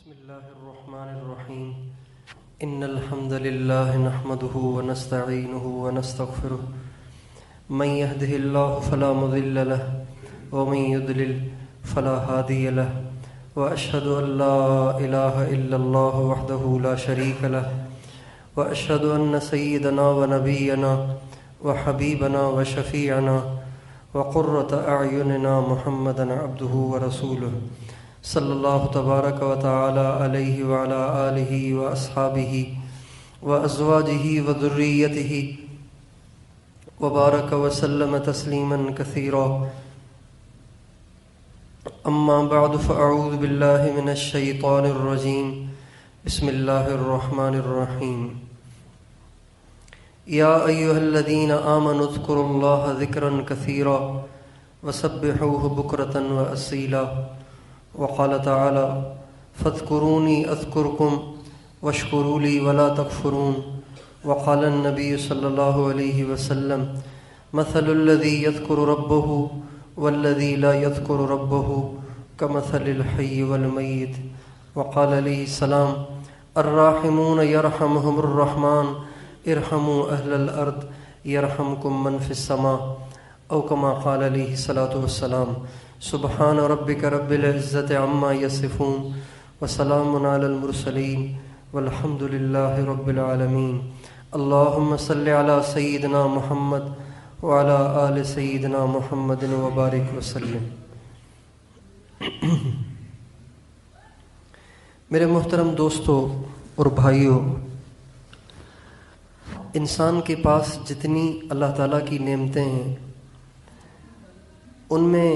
بسم الله الرحمن الرحيم إن الحمد لله نحمده ونستعينه ونستغفره من يهده الله فلا مضل له ومن يضلل فلا هادي له وأشهد أن لا إله إلا الله وحده لا شريك له وأشهد أن سيدنا ونبينا وحبيبنا وشفيعنا وقرة أعيننا محمدا عبده ورسوله صلی اللہ تبارک و تعالی علیہ وعلی آلہ واصحابہ وازواجہ وذریتہ وبارک وسلم تسلیما کثیرا اما بعد فاعوذ باللہ من الشیطان الرجیم بسم اللہ الرحمن الرحیم یا ایہا الذین آمنوا اذکروا اللہ ذکرا کثیرا وسبحوہ بکرۃ واصیلا وقال تعالى فاذكروني أذكركم واشكروا لي ولا تكفرون وقال النبي صلى الله عليه وسلم مثل الذي يذكر ربه والذي لا يذكر ربه كمثل الحي والميت وقال عليه السلام الراحمون يرحمهم الرحمن ارحموا أهل الأرض يرحمكم من في السماء أو كما قال عليه الصلاة والسلام سبحان ربک رب العزت عما یصفون وسلام علی المرسلین والحمد للہ رب العالمین اللہم صلی علی سیدنا محمد وعلی آل سیدنا محمد وبارک وسلم۔ میرے محترم دوستو اور بھائیو، انسان کے پاس جتنی اللہ تعالیٰ کی نعمتیں ہیں ان میں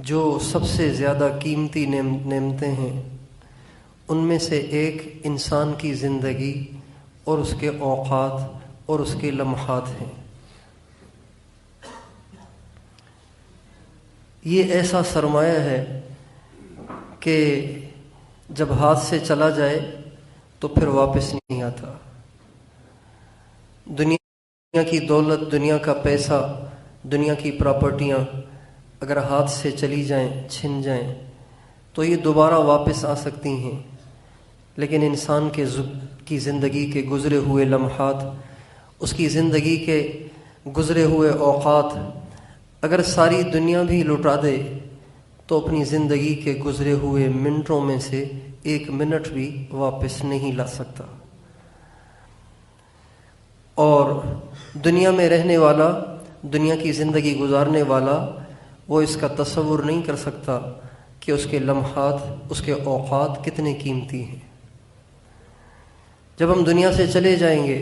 جو سب سے زیادہ قیمتی نعمتیں ہیں ان میں سے ایک انسان کی زندگی اور اس کے اوقات اور اس کے لمحات ہیں۔ یہ ایسا سرمایہ ہے کہ جب ہاتھ سے چلا جائے تو پھر واپس نہیں آتا۔ دنیا کی دولت، دنیا کا پیسہ، دنیا کی پراپرٹیاں اگر ہاتھ سے چلی جائیں، چھن جائیں تو یہ دوبارہ واپس آ سکتی ہیں، لیکن انسان کی زندگی کے گزرے ہوئے لمحات، اس کی زندگی کے گزرے ہوئے اوقات اگر ساری دنیا بھی لٹا دے تو اپنی زندگی کے گزرے ہوئے منٹوں میں سے ایک منٹ بھی واپس نہیں لا سکتا۔ اور دنیا میں رہنے والا، دنیا کی زندگی گزارنے والا، وہ اس کا تصور نہیں کر سکتا کہ اس کے لمحات، اس کے اوقات کتنے قیمتی ہیں۔ جب ہم دنیا سے چلے جائیں گے،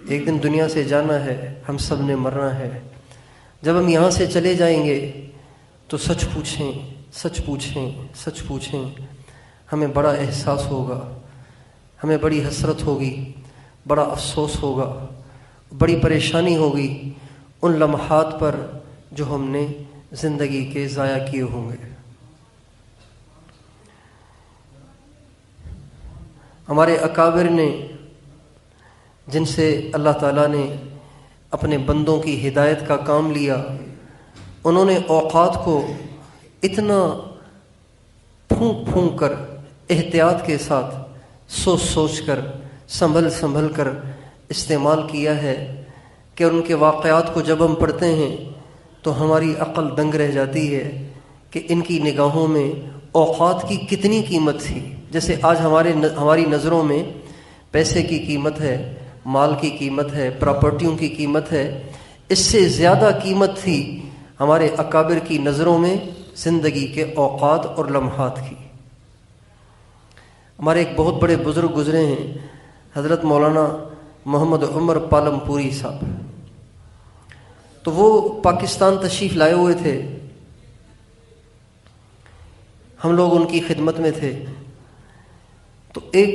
ایک دن دنیا سے جانا ہے، ہم سب نے مرنا ہے، جب ہم یہاں سے چلے جائیں گے تو سچ پوچھیں ہمیں بڑا احساس ہوگا، ہمیں بڑی حسرت ہوگی، بڑا افسوس ہوگا، بڑی پریشانی ہوگی ان لمحات پر جو ہم نے زندگی کے ضائع کیے ہوں گے۔ ہمارے اکابر نے، جن سے اللہ تعالیٰ نے اپنے بندوں کی ہدایت کا کام لیا، انہوں نے اوقات کو اتنا پھونک کر، احتیاط کے ساتھ، سوچ کر، سنبھل کر استعمال کیا ہے کہ ان کے واقعات کو جب ہم پڑھتے ہیں تو ہماری عقل دنگ رہ جاتی ہے کہ ان کی نگاہوں میں اوقات کی کتنی قیمت تھی۔ جیسے آج ہماری نظروں میں پیسے کی قیمت ہے، مال کی قیمت ہے، پراپرٹیوں کی قیمت ہے، اس سے زیادہ قیمت تھی ہمارے اکابر کی نظروں میں زندگی کے اوقات اور لمحات کی۔ ہمارے ایک بہت بڑے بزرگ گزرے ہیں، حضرت مولانا محمد عمر پالم پوری صاحب، تو وہ پاکستان تشریف لائے ہوئے تھے، ہم لوگ ان کی خدمت میں تھے، تو ایک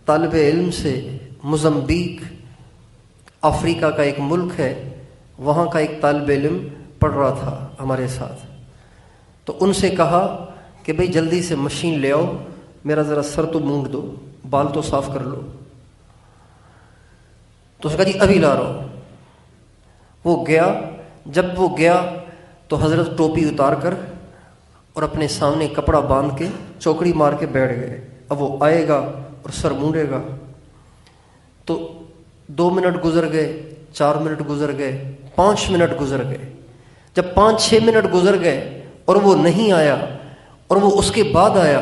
طالب علم سے موزمبیق، افریقہ کا ایک ملک ہے، وہاں کا ایک طالب علم پڑھ رہا تھا ہمارے ساتھ، تو ان سے کہا کہ بھئی جلدی سے مشین لے آؤ، میرا ذرا سر تو مونڈ دو، بال تو صاف کر لو۔ تو اس نے کہا جی ابھی لا رہا ہوں۔ وہ گیا، جب وہ گیا تو حضرت ٹوپی اتار کر اور اپنے سامنے کپڑا باندھ کے چوکڑی مار کے بیٹھ گئے. اب وہ آئے گا اور سر مونڈے گا. تو 2 منٹ گزر گئے، 4 منٹ گزر گئے، 5 منٹ گزر گئے. جب 5-6 منٹ گزر گئے اور وہ نہیں آیا اور وہ اس کے بعد آیا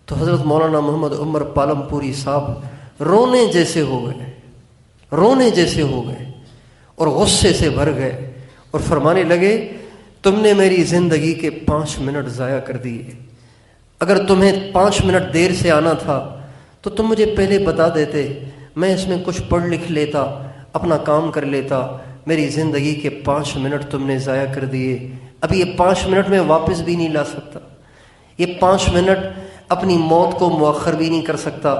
تو حضرت مولانا محمد عمر پالم پوری صاحب رونے جیسے ہو گئے، رونے جیسے ہو گئے اور غصے سے بھر گئے اور فرمانے لگے تم نے میری زندگی کے 5 منٹ ضائع کر دیے. اگر تمہیں 5 منٹ دیر سے آنا تھا تو تم مجھے پہلے بتا دیتے، میں اس میں کچھ پڑھ لکھ لیتا، اپنا کام کر لیتا. میری زندگی کے 5 منٹ تم نے ضائع کر دیے. ابھی یہ 5 منٹ میں واپس بھی نہیں لا سکتا، یہ 5 منٹ اپنی موت کو مؤخر بھی نہیں کر سکتا.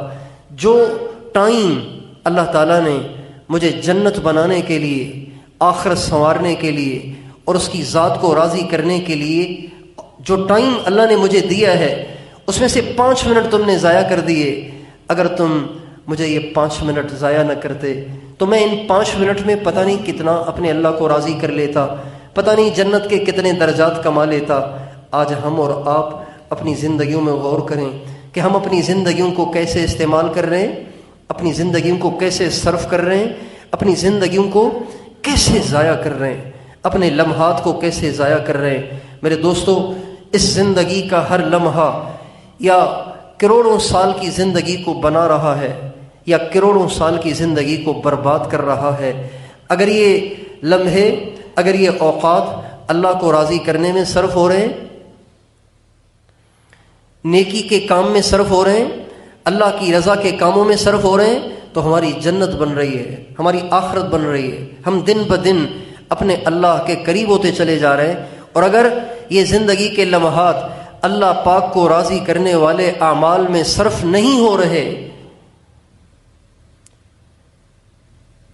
جو ٹائم اللہ تعالیٰ نے مجھے جنت بنانے کے لیے، آخرت سنوارنے کے لیے اور اس کی ذات کو راضی کرنے کے لیے جو ٹائم اللہ نے مجھے دیا ہے، اس میں سے 5 منٹ تم نے ضائع کر دیے. اگر تم مجھے یہ 5 منٹ ضائع نہ کرتے تو میں ان 5 منٹ میں پتہ نہیں کتنا اپنے اللہ کو راضی کر لیتا، پتہ نہیں جنت کے کتنے درجات کما لیتا. آج ہم اور آپ اپنی زندگیوں میں غور کریں کہ ہم اپنی زندگیوں کو کیسے استعمال کر رہے ہیں، اپنی زندگیوں کو کیسے صرف کر رہے ہیں، اپنی زندگیوں کو کیسے ضائع کر رہے ہیں، اپنے لمحات کو کیسے ضائع کر رہے ہیں. میرے دوستو، اس زندگی کا ہر لمحہ یا کروڑوں سال کی زندگی کو بنا رہا ہے یا کروڑوں سال کی زندگی کو برباد کر رہا ہے. اگر یہ لمحے، اگر یہ اوقات اللہ کو راضی کرنے میں صرف ہو رہے ہیں، نیکی کے کام میں صرف ہو رہے ہیں، اللہ کی رضا کے کاموں میں صرف ہو رہے ہیں، تو ہماری جنت بن رہی ہے، ہماری آخرت بن رہی ہے. ہم دن بدن اپنے اللہ کے قریب ہوتے چلے جا رہے ہیں. اور اگر یہ زندگی کے لمحات اللہ پاک کو راضی کرنے والے اعمال میں صرف نہیں ہو رہے،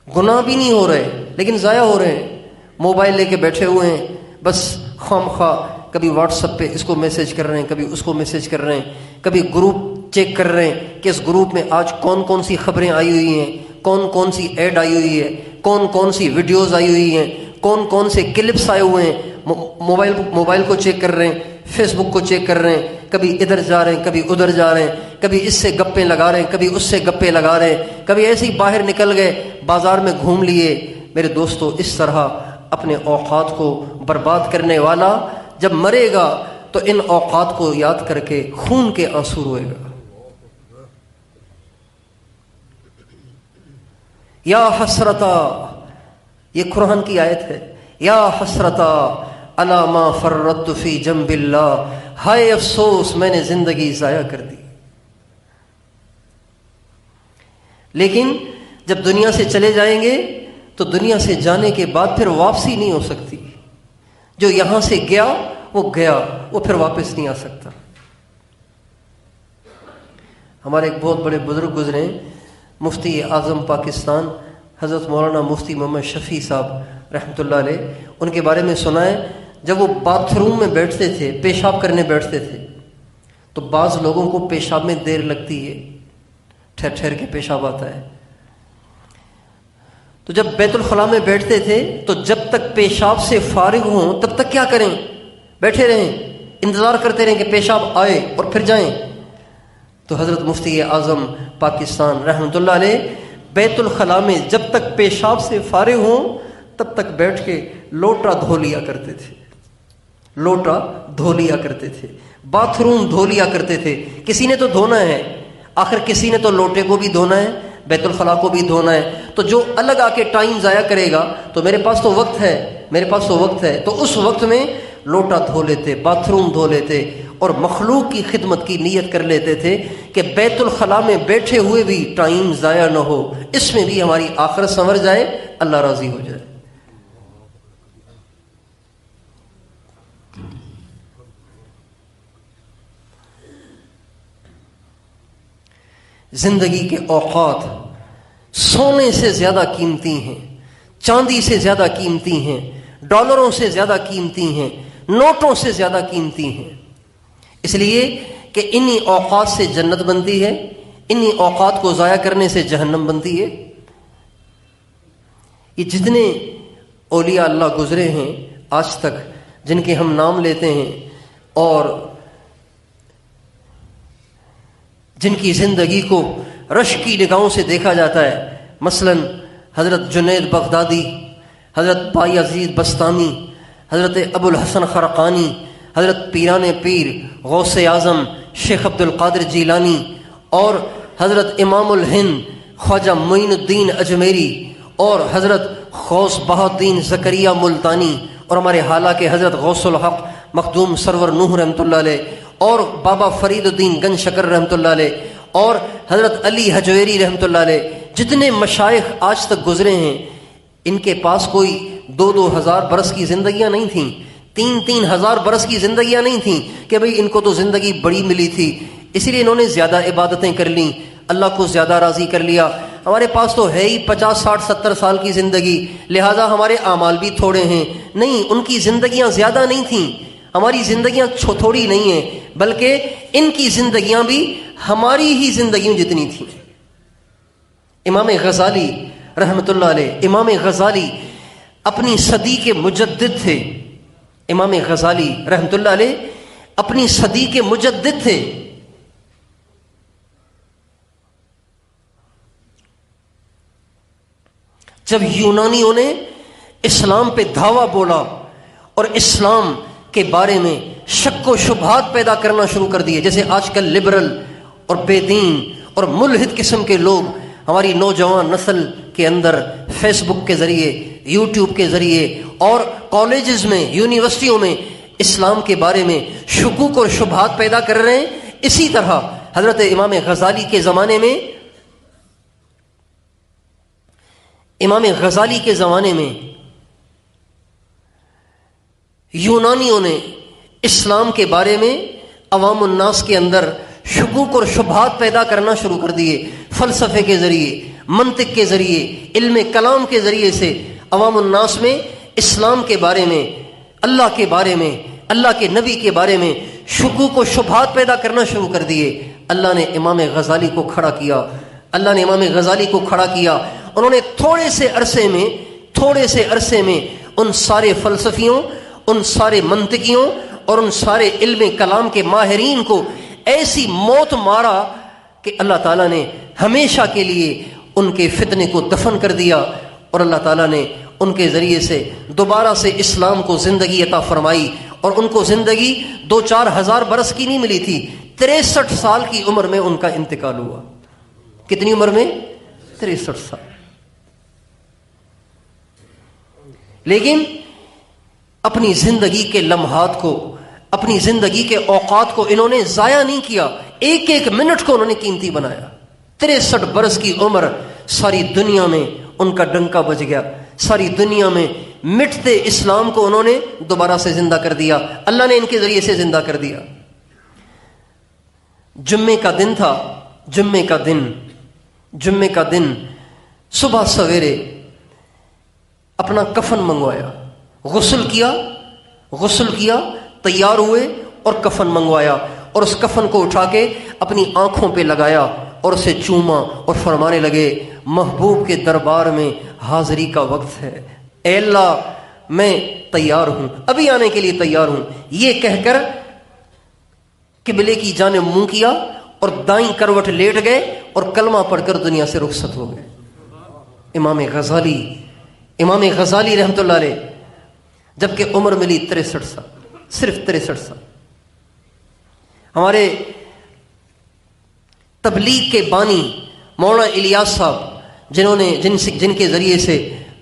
گناہ بھی نہیں ہو رہے لیکن ضائع ہو رہے ہیں، موبائل لے کے بیٹھے ہوئے ہیں، بس خواہ مخواہ کبھی واٹس ایپ پہ اس کو میسج کر رہے ہیں، کبھی اس کو میسج کر رہے ہیں، کبھی گروپ چیک کر رہے ہیں کہ اس گروپ میں آج کون کون سی خبریں آئی ہوئی ہیں، کون کون سی ایڈ آئی ہوئی ہے، کون کون سی ویڈیوز آئی ہوئی ہیں، کون کون سے کلپس آئے ہوئے ہیں. موبائل کو چیک کر رہے ہیں، فیس بک کو چیک کر رہے ہیں، کبھی ادھر جا رہے ہیں، کبھی ادھر جا رہے ہیں، کبھی اس سے گپیں لگا رہے ہیں، کبھی اس سے گپیں لگا رہے ہیں، کبھی ایسے ہی باہر نکل گئے، بازار میں گھوم لیے. میرے دوستو، اس طرح اپنے اوقات کو برباد کرنے والا جب مرے گا تو ان اوقات کو یاد کر کے خون کے آنسو روئے گا. یا حسرتا، یہ قرآن کی آیت ہے، یا حسرتا علی ما فرطت فی جنب اللہ، ہائے افسوس میں نے زندگی ضائع کر دی. لیکن جب دنیا سے چلے جائیں گے تو دنیا سے جانے کے بعد پھر واپسی نہیں ہو سکتی. جو یہاں سے گیا وہ گیا، وہ پھر واپس نہیں آ سکتا. ہمارے ایک بہت بڑے بزرگ گزرے، مفتی اعظم پاکستان حضرت مولانا مفتی محمد شفیع صاحب رحمۃ اللہ علیہ. ان کے بارے میں سنا ہے، جب وہ باتھ روم میں بیٹھتے تھے، پیشاب کرنے بیٹھتے تھے، تو بعض لوگوں کو پیشاب میں دیر لگتی ہے، ٹھہر ٹھہر کے پیشاب آتا ہے. تو جب بیت الخلاء میں بیٹھتے تھے تو جب تک پیشاب سے فارغ ہوں تب تک کیا کریں؟ بیٹھے رہیں، انتظار کرتے رہیں کہ پیشاب آئے اور پھر جائیں. تو حضرت مفتی اعظم پاکستان رحمۃ اللہ علیہ بیت الخلاء میں جب تک پیشاب سے فارغ ہوں تب تک بیٹھ کے لوٹا دھو لیا کرتے تھے، لوٹا دھو لیا کرتے تھے، باتھ روم دھو لیا کرتے تھے. کسی نے تو دھونا ہے، آخر کسی نے تو لوٹے کو بھی دھونا ہے، بیت الخلاء کو بھی دھونا ہے. تو جو الگ آ کے ٹائم ضائع کرے گا تو میرے پاس تو وقت ہے، میرے پاس تو وقت ہے، تو اس وقت میں لوٹا دھو لیتے، باتھ روم دھو لیتے اور مخلوق کی خدمت کی نیت کر لیتے تھے کہ بیت الخلاء میں بیٹھے ہوئے بھی ٹائم ضائع نہ ہو، اس میں بھی ہماری آخرت سنور جائے، اللہ راضی ہو جائے. زندگی کے اوقات سونے سے زیادہ قیمتی ہیں، چاندی سے زیادہ قیمتی ہیں، ڈالروں سے زیادہ قیمتی ہیں، نوٹوں سے زیادہ قیمتی ہیں. اس لیے کہ انہی اوقات سے جنت بنتی ہے، انہی اوقات کو ضائع کرنے سے جہنم بنتی ہے. یہ جتنے اولیاء اللہ گزرے ہیں آج تک، جن کے ہم نام لیتے ہیں اور جن کی زندگی کو رشک کی نگاہوں سے دیکھا جاتا ہے، مثلا حضرت جنید بغدادی، حضرت بائی عزیز بستامی، حضرت ابو الحسن خرقانی، حضرت پیران پیر غوث اعظم شیخ عبد القادر جیلانی، اور حضرت امام الہند خواجہ معین الدین اجمیری، اور حضرت غوث بہاءالدین زکریہ ملتانی، اور ہمارے حالہ کے حضرت غوث الحق مخدوم سرور نوح رحمۃ اللہ علیہ، اور بابا فرید الدین گنج شکر رحمۃ اللہ علیہ، اور حضرت علی حجویری رحمۃ اللہ علیہ، جتنے مشائخ آج تک گزرے ہیں، ان کے پاس کوئی 2-2 ہزار برس کی زندگیاں نہیں تھیں، 3-3 ہزار برس کی زندگیاں نہیں تھیں کہ بھئی ان کو تو زندگی بڑی ملی تھی، اسی لیے انہوں نے زیادہ عبادتیں کر لیں، اللہ کو زیادہ راضی کر لیا۔ ہمارے پاس تو ہے ہی 50 60 70 سال کی زندگی، لہٰذا ہمارے اعمال بھی تھوڑے ہیں۔ نہیں، ان کی زندگیاں زیادہ نہیں تھیں، ہماری زندگیاں تھوڑی نہیں ہیں، بلکہ ان کی زندگیاں بھی ہماری ہی زندگیوں جتنی تھیں۔ امام غزالی رحمۃ اللہ علیہ، امام غزالی اپنی صدی کے مجدد تھے، امام غزالی رحمۃ اللہ علیہ اپنی صدی کے مجدد تھے۔ جب یونانیوں نے اسلام پہ دھاوا بولا اور اسلام کے بارے میں شک و شبہات پیدا کرنا شروع کر دیے، جیسے آج کل لبرل اور بے دین اور ملحد قسم کے لوگ ہماری نوجوان نسل کے اندر فیس بک کے ذریعے، یوٹیوب کے ذریعے اور کالجز میں، یونیورسٹیوں میں اسلام کے بارے میں شکوک اور شبہات پیدا کر رہے ہیں، اسی طرح حضرت امام غزالی کے زمانے میں، امام غزالی کے زمانے میں یونانیوں نے اسلام کے بارے میں عوام الناس کے اندر شکوک اور شبہات پیدا کرنا شروع کر دیے، فلسفے کے ذریعے، منطق کے ذریعے، علم کلام کے ذریعے سے عوام الناس میں اسلام کے بارے میں، اللہ کے بارے میں، اللہ کے نبی کے بارے میں شکوک و شبہات پیدا کرنا شروع کر دیے۔ اللہ نے امام غزالی کو کھڑا کیا، اللہ نے امام غزالی کو کھڑا کیا۔ انہوں نے تھوڑے سے عرصے میں ان سارے فلسفیوں، ان سارے منطقیوں اور ان سارے علم کلام کے ماہرین کو ایسی موت مارا کہ اللہ تعالیٰ نے ہمیشہ کے لیے ان کے فتنے کو دفن کر دیا، اور اللہ تعالیٰ نے ان کے ذریعے سے دوبارہ سے اسلام کو زندگی عطا فرمائی، اور ان کو زندگی 2-4 ہزار برس کی نہیں ملی تھی، 63 سال کی عمر میں ان کا انتقال ہوا۔ کتنی عمر میں؟ 63 سال۔ لیکن اپنی زندگی کے لمحات کو، اپنی زندگی کے اوقات کو انہوں نے ضائع نہیں کیا، ایک ایک منٹ کو انہوں نے قیمتی بنایا۔ 63 برس کی عمر، ساری دنیا میں ان کا ڈنکا بج گیا، ساری دنیا میں مٹتے اسلام کو انہوں نے دوبارہ سے زندہ کر دیا، اللہ نے ان کے ذریعے سے زندہ کر دیا۔ جمعے کا دن تھا، جمعے کا دن صبح سویرے اپنا کفن منگوایا، غسل کیا، تیار ہوئے اور کفن منگوایا، اور اس کفن کو اٹھا کے اپنی آنکھوں پہ لگایا اور اسے چوما اور فرمانے لگے، محبوب کے دربار میں حاضری کا وقت ہے، اے اللہ میں تیار ہوں، ابھی آنے کے لیے تیار ہوں۔ یہ کہہ کر قبلے کی جانب منہ کیا اور دائیں کروٹ لیٹ گئے اور کلمہ پڑھ کر دنیا سے رخصت ہو گئے۔ امام غزالی رحمۃ اللہ علیہ، جبکہ عمر ملی 63 سال، صرف 63 سال۔ ہمارے تبلیغ کے بانی مولانا الیاس صاحب، جن کے ذریعے سے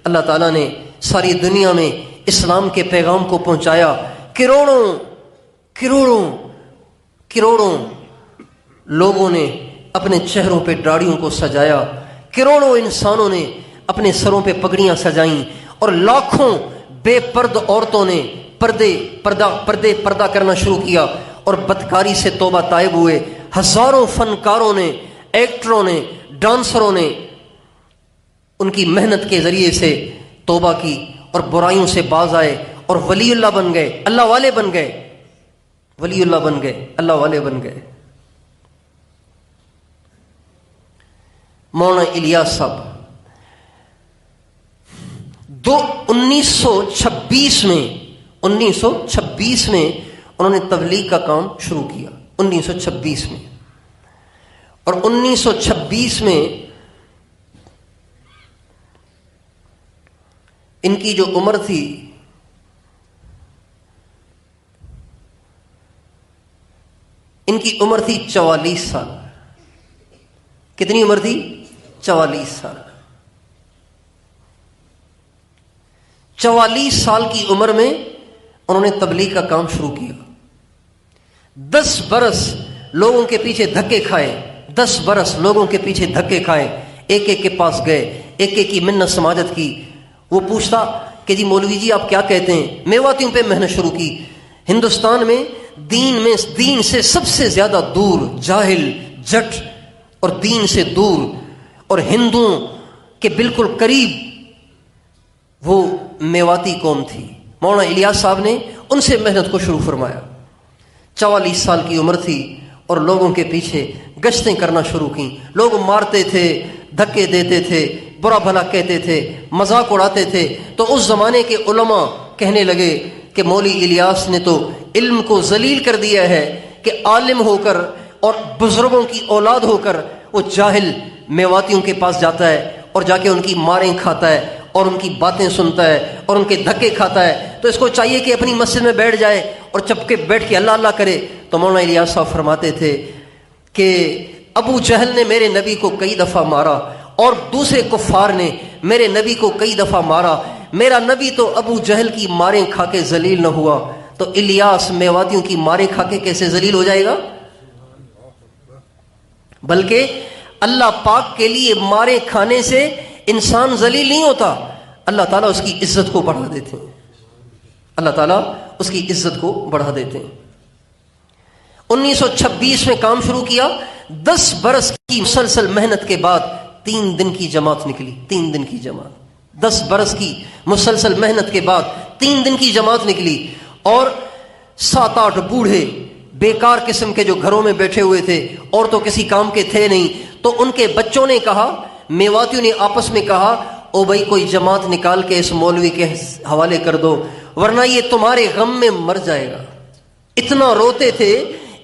اللہ تعالیٰ نے ساری دنیا میں اسلام کے پیغام کو پہنچایا، کروڑوں لوگوں نے اپنے چہروں پہ داڑھیوں کو سجایا، کروڑوں انسانوں نے اپنے سروں پہ پگڑیاں سجائیں، اور لاکھوں بے پرد عورتوں نے پردہ کرنا شروع کیا اور بدکاری سے توبہ تائب ہوئے، ہزاروں فنکاروں نے، ایکٹروں نے، ڈانسروں نے ان کی محنت کے ذریعے سے توبہ کی اور برائیوں سے باز آئے اور ولی اللہ بن گئے، اللہ والے بن گئے، اللہ والے بن گئے۔ مولانا الیاس صاحب 1926 میں انہوں نے تبلیغ کا کام شروع کیا، 1926 میں، اور 1926 میں ان کی جو عمر تھی ان کی عمر تھی 44 سال. کتنی عمر تھی؟ 44 سال. 44 سال کی عمر میں انہوں نے تبلیغ کا کام شروع کیا. 10 برس لوگوں کے پیچھے دھکے کھائے، 10 برس لوگوں کے پیچھے دھکے کھائے، ایک ایک کے پاس گئے، ایک ایک کی منت سماجت کی. وہ پوچھتا کہ جی مولوی جی آپ کیا کہتے ہیں؟ میواتیوں پہ محنت شروع کی. ہندوستان میں دین سے سب سے زیادہ دور جاہل، جٹ اور دین سے دور اور ہندوؤں کے بالکل قریب وہ میواتی قوم تھی. مولانا الیاس صاحب نے ان سے محنت کو شروع فرمایا. 44 سال کی عمر تھی اور لوگوں کے پیچھے گشتیں کرنا شروع کی. لوگ مارتے تھے، دھکے دیتے تھے، برا بھلا کہتے تھے، مذاق اڑاتے تھے. تو اس زمانے کے علماء کہنے لگے کہ مولوی الیاس نے تو علم کو ذلیل کر دیا ہے کہ عالم ہو کر اور بزرگوں کی اولاد ہو کر وہ جاہل میواتیوں کے پاس جاتا ہے اور جا کے ان کی ماریں کھاتا ہے اور ان کی باتیں سنتا ہے اور ان کے دھکے کھاتا ہے. تو اس کو چاہیے کہ اپنی مسجد میں بیٹھ جائے اور چپ کے بیٹھ کے اللہ اللہ کرے. تو مولانا الیاس صاحب فرماتے تھے کہ ابو جہل نے میرے نبی کو کئی دفعہ مارا اور دوسرے کفار نے میرے نبی کو کئی دفعہ مارا، میرا نبی تو ابو جہل کی ماریں کھا کے ذلیل نہ ہوا، تو الیاس میواتیوں کی ماریں کھا کے کیسے ذلیل ہو جائے گا؟ بلکہ اللہ پاک کے لیے ماریں کھانے سے انسان ذلیل نہیں ہوتا، اللہ تعالیٰ اس کی عزت کو بڑھا دیتے ہیں. اللہ تعالیٰ اس کی عزت کو بڑھا دیتے ہیں. 1926 میں کام شروع کیا. 10 برس کی مسلسل محنت کے بعد 3 دن کی جماعت نکلی. 3 دن کی جماعت، 10 برس کی مسلسل محنت کے بعد 3 دن کی جماعت نکلی. اور 7-8 بوڑھے بیکار قسم کے جو گھروں میں بیٹھے ہوئے تھے اور تو کسی کام کے تھے نہیں، تو ان کے بچوں نے کہا، میواتیوں نے آپس میں کہا، او بھائی کوئی جماعت نکال کے اس مولوی کے حوالے کر دو ورنہ یہ تمہارے غم میں مر جائے گا. اتنا روتے تھے،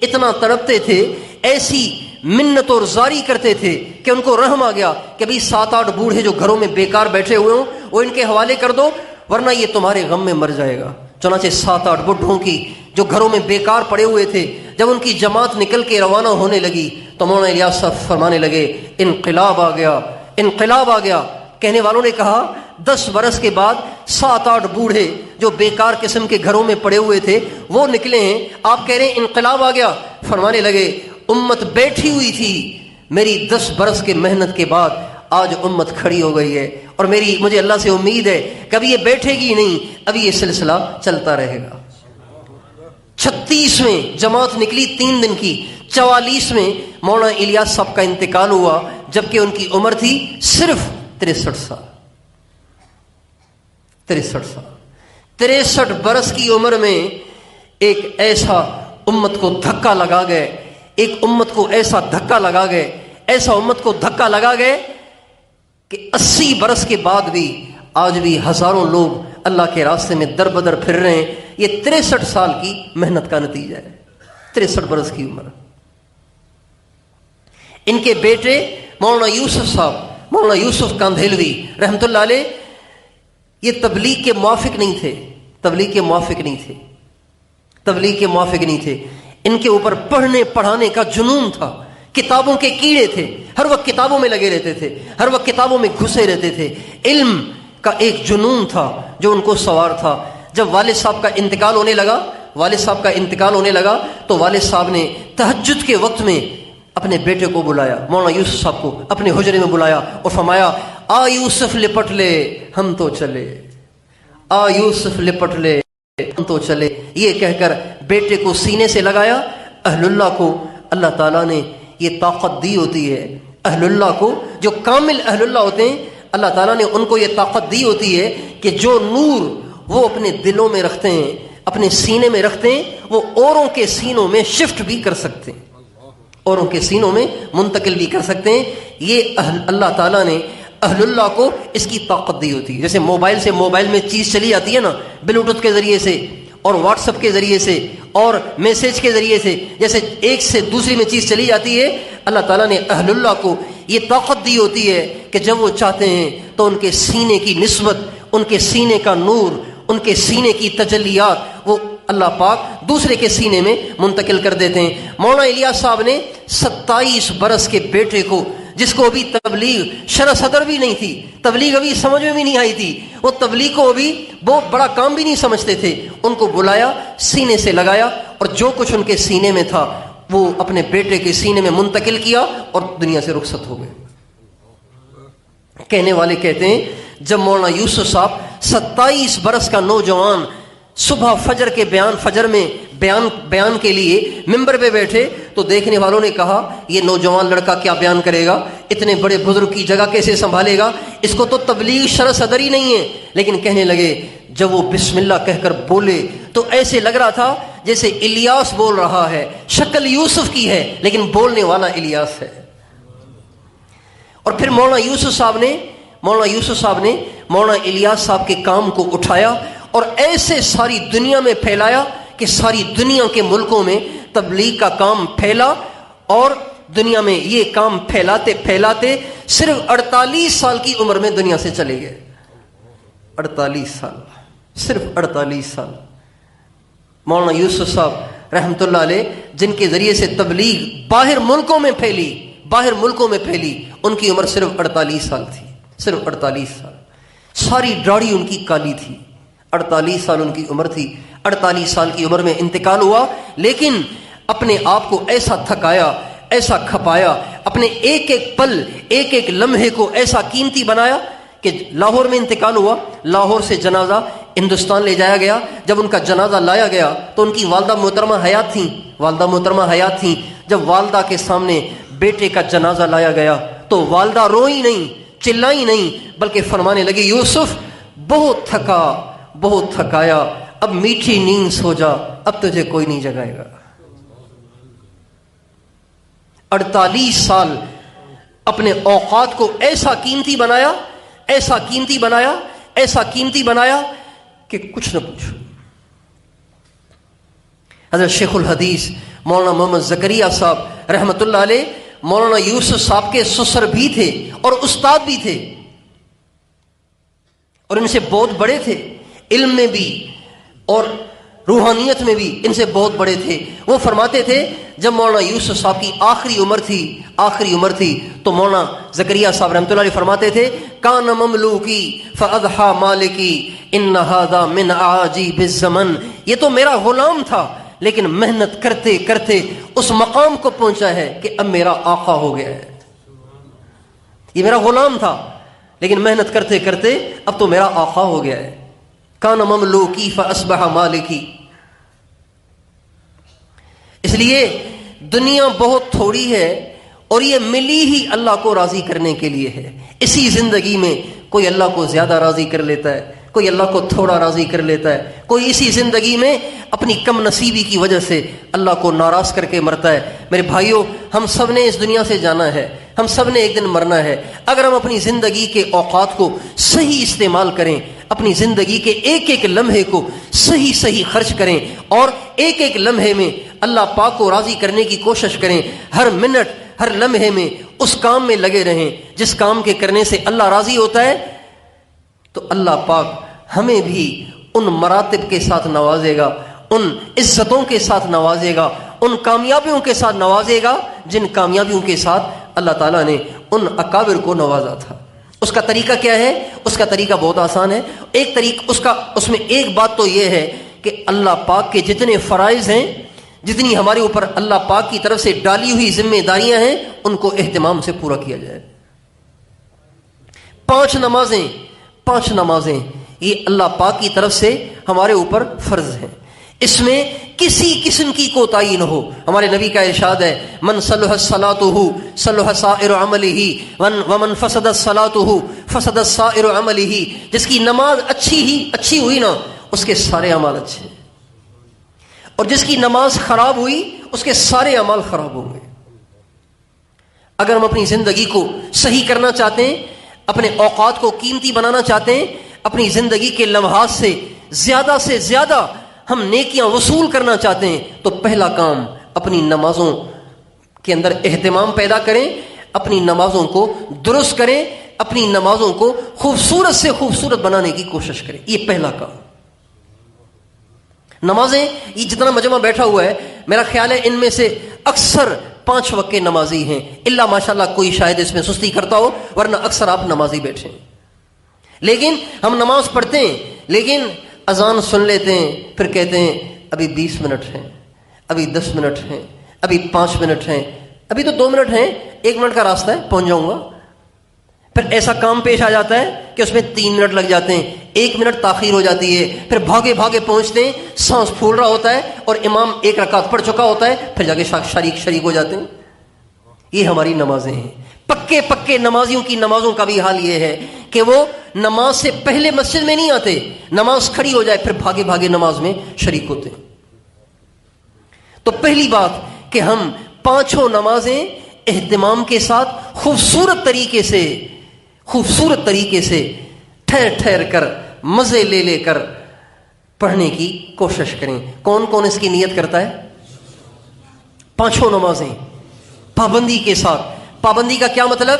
اتنا تڑپتے تھے، ایسی منت اور زاری کرتے تھے کہ ان کو رحم آ گیا کہ بھئی 7-8 بوڑھے جو گھروں میں بیکار بیٹھے ہوئے ہوں وہ ان کے حوالے کر دو ورنہ یہ تمہارے غم میں مر جائے گا. چنانچہ 7-8 بڈھوں کی جو گھروں میں بیکار پڑے ہوئے تھے، جب ان کی جماعت نکل کے روانہ ہونے لگی تو مولانا الیاس صاحب فرمانے لگے انقلاب آ گیا، انقلاب آ گیا. کہنے والوں نے کہا 10 برس کے بعد 7-8 بوڑھے جو بیکار قسم کے گھروں میں پڑے ہوئے تھے وہ نکلے ہیں، آپ کہہ رہے ہیں انقلاب آ گیا. فرمانے لگے امت بیٹھی ہوئی تھی، میری 10 برس کے محنت کے بعد آج امت کھڑی ہو گئی ہے اور مجھے اللہ سے امید ہے کبھی یہ بیٹھے گی نہیں، ابھی یہ سلسلہ چلتا رہے گا. 36ویں جماعت نکلی 3 دن کی. 44 میں مولانا الیاس صاحب کا انتقال ہوا جبکہ ان کی عمر تھی صرف 63 سال. 63 برس کی عمر میں ایک ایسا امت کو دھکا لگا گئے، ایک امت کو ایسا دھکا لگا گئے، ایسا امت کو دھکا لگا گئے کہ 80 برس کے بعد بھی آج بھی ہزاروں لوگ اللہ کے راستے میں در بدر پھر رہے ہیں. یہ 63 سال کی محنت کا نتیجہ ہے. 63 برس کی عمر. ان کے بیٹے مولانا یوسف صاحب، مولانا یوسف کاندھیلوی رحمۃ اللہ علیہ، یہ تبلیغ کے موافق نہیں تھے، تبلیغ کے موافق نہیں تھے، تبلیغ کے موافق نہیں تھے. ان کے اوپر پڑھنے پڑھانے کا جنون تھا، کتابوں کے کیڑے تھے، ہر وقت کتابوں میں لگے رہتے تھے، ہر وقت کتابوں میں گھسے رہتے تھے. علم کا ایک جنون تھا جو ان کو سوار تھا. جب والد صاحب کا انتقال ہونے لگا تو والد صاحب نے تہجد کے وقت میں اپنے بیٹے کو بلایا، مولانا یوسف صاحب کو اپنے حجرے میں بلایا اور فرمایا آ یوسف لپٹ لے ہم تو چلے، آ یوسف لپٹ لے ہم تو چلے. یہ کہہ کر بیٹے کو سینے سے لگایا. اہل اللہ کو اللہ تعالیٰ نے یہ طاقت دی ہوتی ہے، اہل اللہ کو جو کامل اہل اللہ ہوتے ہیں اللہ تعالیٰ نے ان کو یہ طاقت دی ہوتی ہے کہ جو نور وہ اپنے دلوں میں رکھتے ہیں، اپنے سینے میں رکھتے ہیں، وہ اوروں کے سینوں میں شفٹ بھی کر سکتے ہیں، اوروں کے سینوں میں منتقل بھی کر سکتے ہیں. یہ اللہ تعالیٰ نے اہل اللہ کو اس کی طاقت دی ہوتی ہے. جیسے موبائل میں چیز چلی جاتی ہے نا، بلوٹوتھ کے ذریعے سے اور واٹس ایپ کے ذریعے سے اور میسج کے ذریعے سے، جیسے ایک سے دوسری میں چیز چلی جاتی ہے، اللہ تعالیٰ نے اہل اللہ کو یہ طاقت دی ہوتی ہے کہ جب وہ چاہتے ہیں تو ان کے سینے کی نسبت، ان کے سینے کا نور، ان کے سینے کی تجلیات وہ اللہ پاک دوسرے کے سینے میں منتقل کر دیتے ہیں۔ مولانا الیاس صاحب نے 27 برس کے بیٹے کو، جس کو ابھی تبلیغ شرح صدر بھی نہیں تھی، تبلیغ ابھی سمجھ میں بھی نہیں آئی تھی، وہ تبلیغ کو ابھی بہت بڑا کام بھی نہیں سمجھتے تھے، ان کو بلایا، سینے سے لگایا اور جو کچھ ان کے سینے میں تھا وہ اپنے بیٹے کے سینے میں منتقل کیا اور دنیا سے رخصت ہو گئے۔ کہنے والے کہتے ہیں جب مولانا یوسف صاحب 27 برس کا نوجوان صبح فجر کے فجر میں بیان کے لیے ممبر پہ بیٹھے تو دیکھنے والوں نے کہا یہ نوجوان لڑکا کیا بیان کرے گا، اتنے بڑے بزرگ کی جگہ کیسے سنبھالے گا، اس کو تو تبلیغ شرح صدر ہی نہیں ہے۔ لیکن کہنے لگے جب وہ بسم اللہ کہہ کر بولے تو ایسے لگ رہا تھا جیسے الیاس بول رہا ہے، شکل یوسف کی ہے لیکن بولنے والا الیاس ہے۔ اور پھر مولانا یوسف صاحب نے مولانا الیاس صاحب کے کام کو اٹھایا اور ایسے ساری دنیا میں پھیلایا کہ ساری دنیا کے ملکوں میں تبلیغ کا کام پھیلا، اور دنیا میں یہ کام پھیلاتے پھیلاتے صرف 48 سال کی عمر میں دنیا سے چلے گئے۔ 48 سال، صرف 48 سال۔ مولانا یوسف صاحب رحمۃ اللہ علیہ جن کے ذریعے سے تبلیغ باہر ملکوں میں پھیلی، ان کی عمر صرف 48 سال تھی، صرف 48 سال۔ ساری داڑھی ان کی کالی تھی، 48 سال ان کی عمر تھی۔ 48 سال کی عمر میں انتقال ہوا، لیکن اپنے آپ کو ایسا تھکایا، ایسا کھپایا، اپنے ایک ایک پل، ایک ایک لمحے کو ایسا قیمتی بنایا کہ لاہور میں انتقال ہوا، لاہور سے جنازہ ہندوستان لے جایا گیا۔ جب ان کا جنازہ لایا گیا تو ان کی والدہ محترمہ حیات تھیں۔ جب والدہ کے سامنے بیٹے کا جنازہ لایا گیا تو والدہ روئی نہیں، چلائی نہیں، بلکہ فرمانے لگی یوسف بہت تھکایا، اب میٹھی نیند سو جا، اب تجھے کوئی نہیں جگائے گا۔ 48 سال اپنے اوقات کو ایسا قیمتی بنایا کہ کچھ نہ پوچھو۔ حضرت شیخ الحدیث مولانا محمد زکریا صاحب رحمۃ اللہ علیہ مولانا یوسف صاحب کے سسر بھی تھے اور استاد بھی تھے، اور ان سے بہت بڑے تھے، علم میں بھی اور روحانیت میں بھی ان سے بہت بڑے تھے۔ وہ فرماتے تھے جب مولانا یوسف صاحب کی آخری عمر تھی تو مولانا زکریا صاحب رحمۃ اللہ علیہ فرماتے تھے کان مملوکی فاضحى مالکی ان هذا من عجیب الزمن، یہ تو میرا غلام تھا لیکن محنت کرتے کرتے اس مقام کو پہنچا ہے کہ اب میرا آقا ہو گیا ہے۔ یہ میرا غلام تھا لیکن محنت کرتے کرتے اب تو میرا آقا ہو گیا ہے۔ کان مملوکی فاصبح مالکی۔ اس لیے دنیا بہت تھوڑی ہے اور یہ ملی ہی اللہ کو راضی کرنے کے لیے ہے۔ اسی زندگی میں کوئی اللہ کو زیادہ راضی کر لیتا ہے، کوئی اللہ کو تھوڑا راضی کر لیتا ہے، کوئی اسی زندگی میں اپنی کم نصیبی کی وجہ سے اللہ کو ناراض کر کے مرتا ہے۔ میرے بھائیوں، ہم سب نے اس دنیا سے جانا ہے، ہم سب نے ایک دن مرنا ہے۔ اگر ہم اپنی زندگی کے اوقات کو صحیح استعمال کریں، اپنی زندگی کے ایک ایک لمحے کو صحیح خرچ کریں اور ایک ایک لمحے میں اللہ پاک کو راضی کرنے کی کوشش کریں، ہر منٹ ہر لمحے میں اس کام میں لگے رہیں جس کام کے کرنے سے اللہ راضی ہوتا ہے، تو اللہ پاک ہمیں بھی ان مراتب کے ساتھ نوازے گا، ان عزتوں کے ساتھ نوازے گا، ان کامیابیوں کے ساتھ نوازے گا جن کامیابیوں کے ساتھ اللہ تعالیٰ نے ان اکابر کو نوازا تھا۔ اس کا طریقہ کیا ہے؟ اس کا طریقہ بہت آسان ہے۔ اس میں ایک بات تو یہ ہے کہ اللہ پاک کے جتنے فرائض ہیں، جتنی ہمارے اوپر اللہ پاک کی طرف سے ڈالی ہوئی ذمہ داریاں ہیں، ان کو اہتمام سے پورا کیا جائے۔ 5 نمازیں یہ اللہ پاک کی طرف سے ہمارے اوپر فرض ہیں، اس میں کسی قسم کی کوتاہی نہ ہو۔ ہمارے نبی کا ارشاد ہے من صلحت صلاته صلح سائر عمله ومن فسدت صلاته فسدت سائر عمله، جس کی نماز اچھی ہوئی نا اس کے سارے اعمال اچھے ہیں، اور جس کی نماز خراب ہوئی اس کے سارے اعمال خراب ہوں گے۔ اگر ہم اپنی زندگی کو صحیح کرنا چاہتے ہیں، اپنے اوقات کو قیمتی بنانا چاہتے ہیں، اپنی زندگی کے لمحات سے زیادہ ہم نیکیاں وصول کرنا چاہتے ہیں، تو پہلا کام اپنی نمازوں کے اندر اہتمام پیدا کریں، اپنی نمازوں کو درست کریں، اپنی نمازوں کو خوبصورت سے خوبصورت بنانے کی کوشش کریں. یہ پہلا کام. نمازیں یہ جتنا مجمع بیٹھا ہوا ہے میرا خیال ہے ان میں سے اکثر 5 وقت کے نمازی ہیں، الا ماشاءاللہ کوئی شاید اس میں سستی کرتا ہو، ورنہ اکثر آپ نمازی بیٹھے ہیں. لیکن ہم نماز پڑھتے ہیں لیکن اذان سن لیتے ہیں، پھر کہتے ہیں ابھی 20 منٹ ہیں، ابھی 10 منٹ ہیں، ابھی 5 منٹ ہیں، ابھی تو 2 منٹ ہیں، 1 منٹ کا راستہ ہے پہنچ جاؤں گا. پھر ایسا کام پیش آ جاتا ہے کہ اس میں 3 منٹ لگ جاتے ہیں، 1 منٹ تاخیر ہو جاتی ہے، پھر بھاگے بھاگے پہنچتے ہیں، سانس پھول رہا ہوتا ہے اور امام 1 رکعت پڑھ چکا ہوتا ہے، پھر جا کے شریک ہو جاتے ہیں. یہ ہماری نمازیں ہیں. پکے نمازیوں کی نمازوں کا بھی حال یہ ہے کہ وہ نماز سے پہلے مسجد میں نہیں آتے، نماز کھڑی ہو جائے پھر بھاگے بھاگے نماز میں شریک ہوتے ہیں. تو پہلی بات کہ ہم 5 نمازیں اہتمام کے ساتھ خوبصورت طریقے سے ٹھہر کر مزے لے کر پڑھنے کی کوشش کریں. کون کون اس کی نیت کرتا ہے؟ 5 نمازیں پابندی کے ساتھ. پابندی کا کیا مطلب؟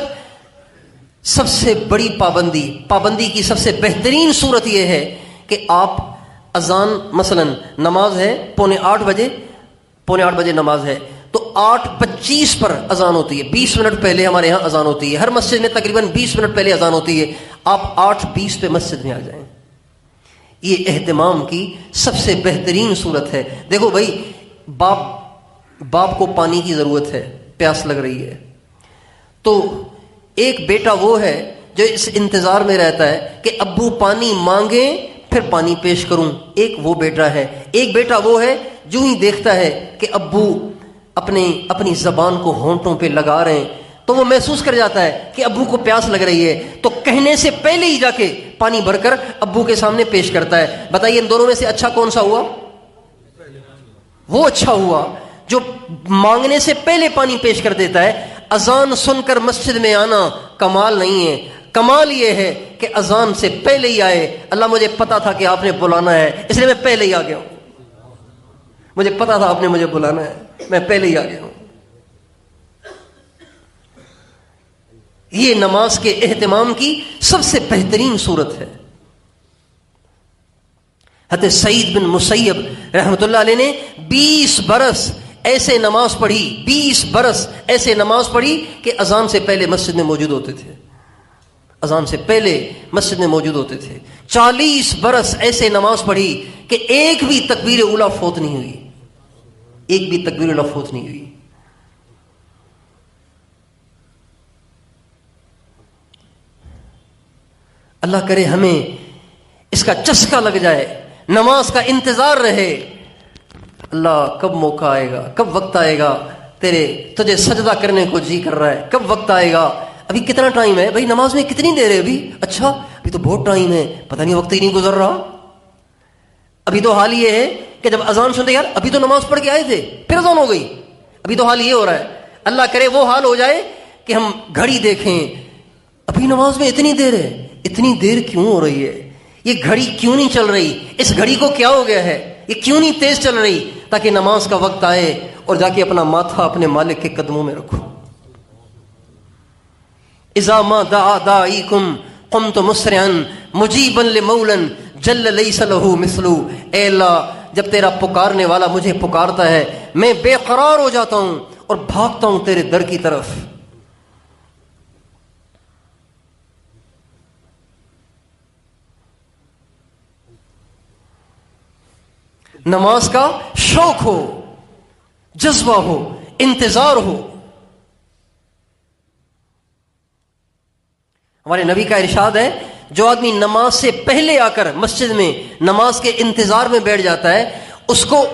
سب سے بڑی پابندی کی سب سے بہترین صورت یہ ہے کہ آپ اذان مثلا نماز ہے 7:45 بجے نماز ہے تو 8:25 پر اذان ہوتی ہے، 20 منٹ پہلے ہمارے ہاں اذان ہوتی ہے، ہر مسجد میں تقریباً 20 منٹ پہلے اذان ہوتی ہے. آپ 8:20 پہ مسجد میں آ جائیں. یہ اہتمام کی سب سے بہترین صورت ہے. دیکھو بھائی، باپ کو پانی کی ضرورت ہے، پیاس لگ رہی ہے، تو ایک بیٹا وہ ہے جو اس انتظار میں رہتا ہے کہ ابو پانی مانگیں پھر پانی پیش کروں. ایک وہ بیٹا ہے. ایک بیٹا وہ ہے جو ہی دیکھتا ہے کہ ابو اپنی زبان کو ہونٹوں پہ لگا رہے ہیں تو وہ محسوس کر جاتا ہے کہ ابو کو پیاس لگ رہی ہے، تو کہنے سے پہلے ہی جا کے پانی بھر کر ابو کے سامنے پیش کرتا ہے. بتائیے ان دونوں میں سے اچھا کون سا ہوا؟ وہ اچھا ہوا جو مانگنے سے پہلے پانی پیش کر دیتا ہے. اذان سن کر مسجد میں آنا کمال نہیں ہے، کمال یہ ہے کہ اذان سے پہلے ہی آئے. اللہ مجھے پتا تھا کہ آپ نے بلانا ہے اس لیے میں پہلے ہی آ گیا ہوں، مجھے پتا تھا آپ نے مجھے بلانا ہے، میں پہلے ہی آ گیا ہوں. یہ نماز کے اہتمام کی سب سے بہترین صورت ہے. حضرت سعید بن مسیب رحمۃ اللہ علیہ نے 20 برس ایسے نماز پڑھی، 20 برس ایسے نماز پڑھی کہ اذان سے پہلے مسجد میں موجود ہوتے تھے. اذان سے پہلے مسجد میں موجود ہوتے تھے. 40 برس ایسے نماز پڑھی کہ ایک بھی تکبیر اولیٰ فوت نہیں ہوئی، ایک بھی تکبیر اولیٰ فوت نہیں ہوئی. اللہ کرے ہمیں اس کا چسکا لگ جائے، نماز کا انتظار رہے. اللہ کب موقع آئے گا، کب وقت آئے گا، تجھے سجدہ کرنے کو جی کر رہا ہے، کب وقت آئے گا. ابھی کتنا ٹائم ہے بھائی، نماز میں کتنی دیر ہے ابھی؟ اچھا ابھی تو بہت ٹائم ہے، پتہ نہیں وقت ہی نہیں گزر رہا. ابھی تو حال یہ ہے کہ جب اذان سنتے یار ابھی تو نماز پڑھ کے آئے تھے پھر اذان ہو گئی. ابھی تو حال یہ ہو رہا ہے. اللہ کرے وہ حال ہو جائے کہ ہم گھڑی دیکھیں ابھی نماز میں اتنی دیر ہے. اتنی دیر کیوں ہو رہی ہے؟ یہ گھڑی کیوں نہیں چل رہی؟ اس گھڑی کو کیا ہو گیا ہے؟ یہ کیوں نہیں تیز چل رہی؟ تاکہ نماز کا وقت آئے اور جا کے اپنا ماتھا اپنے مالک کے قدموں میں رکھو. اذا ما دعا داعیکم قمت مسرعا مجیبا لمولا جل لیس له مثل. اے اللہ جب تیرا پکارنے والا مجھے پکارتا ہے میں بے قرار ہو جاتا ہوں اور بھاگتا ہوں تیرے در کی طرف. نماز کا شوق ہو، جذبہ ہو، انتظار ہو. ہمارے نبی کا ارشاد ہے جو آدمی نماز سے پہلے آ کر مسجد میں نماز کے انتظار میں بیٹھ جاتا ہے، اس کو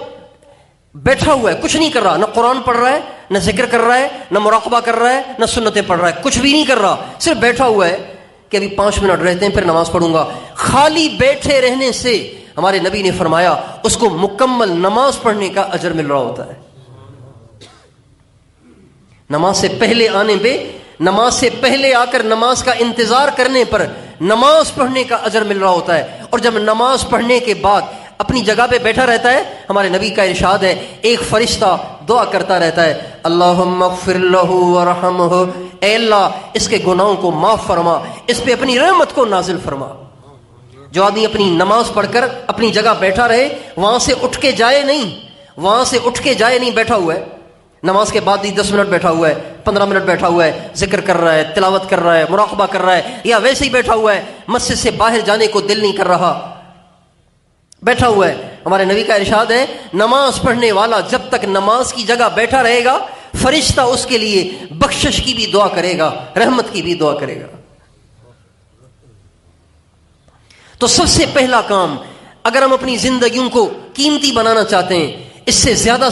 بیٹھا ہوا ہے، کچھ نہیں کر رہا، نہ قرآن پڑھ رہا ہے، نہ ذکر کر رہا ہے، نہ مراقبہ کر رہا ہے، نہ سنتیں پڑھ رہا ہے، کچھ بھی نہیں کر رہا، صرف بیٹھا ہوا ہے کہ ابھی 5 منٹ رہتے ہیں پھر نماز پڑھوں گا. خالی بیٹھے رہنے سے ہمارے نبی نے فرمایا اس کو مکمل نماز پڑھنے کا اجر مل رہا ہوتا ہے. نماز سے پہلے آنے پہ، نماز سے پہلے آ کر نماز کا انتظار کرنے پر نماز پڑھنے کا اجر مل رہا ہوتا ہے. اور جب نماز پڑھنے کے بعد اپنی جگہ پہ بیٹھا رہتا ہے، ہمارے نبی کا ارشاد ہے ایک فرشتہ دعا کرتا رہتا ہے اللہم اغفر لہ ورحمہ، اے اللہ اس کے گناہوں کو معاف فرما، اس پہ اپنی رحمت کو نازل فرما۔ جو آدمی اپنی نماز پڑھ کر اپنی جگہ بیٹھا رہے، وہاں سے اٹھ کے جائے نہیں، وہاں سے اٹھ کے جائے نہیں، بیٹھا ہوا ہے نماز کے بعد بھی 10 منٹ بیٹھا ہوا ہے، 15 منٹ بیٹھا ہوا ہے، ذکر کر رہا ہے، تلاوت کر رہا ہے، مراقبہ کر رہا ہے، یا ویسے ہی بیٹھا ہوا ہے، مسجد سے باہر جانے کو دل نہیں کر رہا، بیٹھا ہوا ہے۔ ہمارے نبی کا ارشاد ہے نماز پڑھنے والا جب تک نماز کی جگہ بیٹھا رہے گا، فرشتہ اس کے لیے بخشش کی بھی دعا کرے گا، رحمت کی بھی دعا کرے گا۔ تو سب سے پہلا کام، اگر ہم اپنی زندگیوں کو قیمتی بنانا چاہتے ہیں، اس سے زیادہ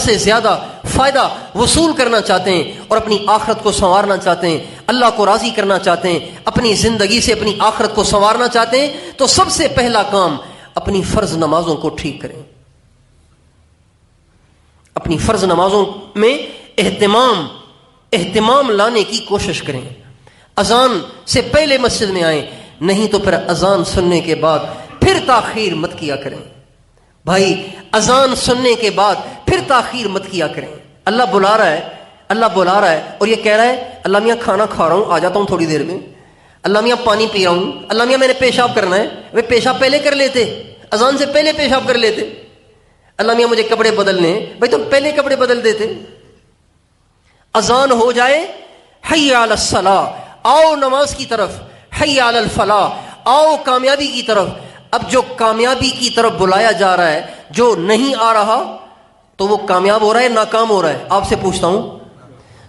فائدہ وصول کرنا چاہتے ہیں اور اپنی آخرت کو سنوارنا چاہتے ہیں، اللہ کو راضی کرنا چاہتے ہیں، اپنی زندگی سے اپنی آخرت کو سنوارنا چاہتے ہیں، تو سب سے پہلا کام اپنی فرض نمازوں کو ٹھیک کریں۔ اپنی فرض نمازوں میں اہتمام لانے کی کوشش کریں۔ اذان سے پہلے مسجد میں آئیں، نہیں تو پھر اذان سننے کے بعد پھر تاخیر مت کیا کریں۔ بھائی اذان سننے کے بعد پھر تاخیر مت کیا کریں۔ اللہ بلا رہا ہے اور یہ کہہ رہا ہے اللہ میاں کھانا کھا رہا ہوں، آ جاتا ہوں تھوڑی دیر میں، اللہ میاں پانی پی رہا ہوں، اللہ میاں میں نے پیشاب کرنا ہے، وہ پیشاب پہلے کر لیتے، اذان سے پہلے پیشاب کر لیتے، اللہ میاں مجھے کپڑے بدلنے ہیں، بھائی تم پہلے کپڑے بدل دیتے۔ اذان ہو جائے حی علی الصلاۃ، آؤ نماز کی طرف، حی علی الفلاح، آؤ کامیابی کی طرف۔ اب جو کامیابی کی طرف بلایا جا رہا ہے، جو نہیں آ رہا تو وہ کامیاب ہو رہا ہے ناکام ہو رہا ہے؟ آپ سے پوچھتا ہوں،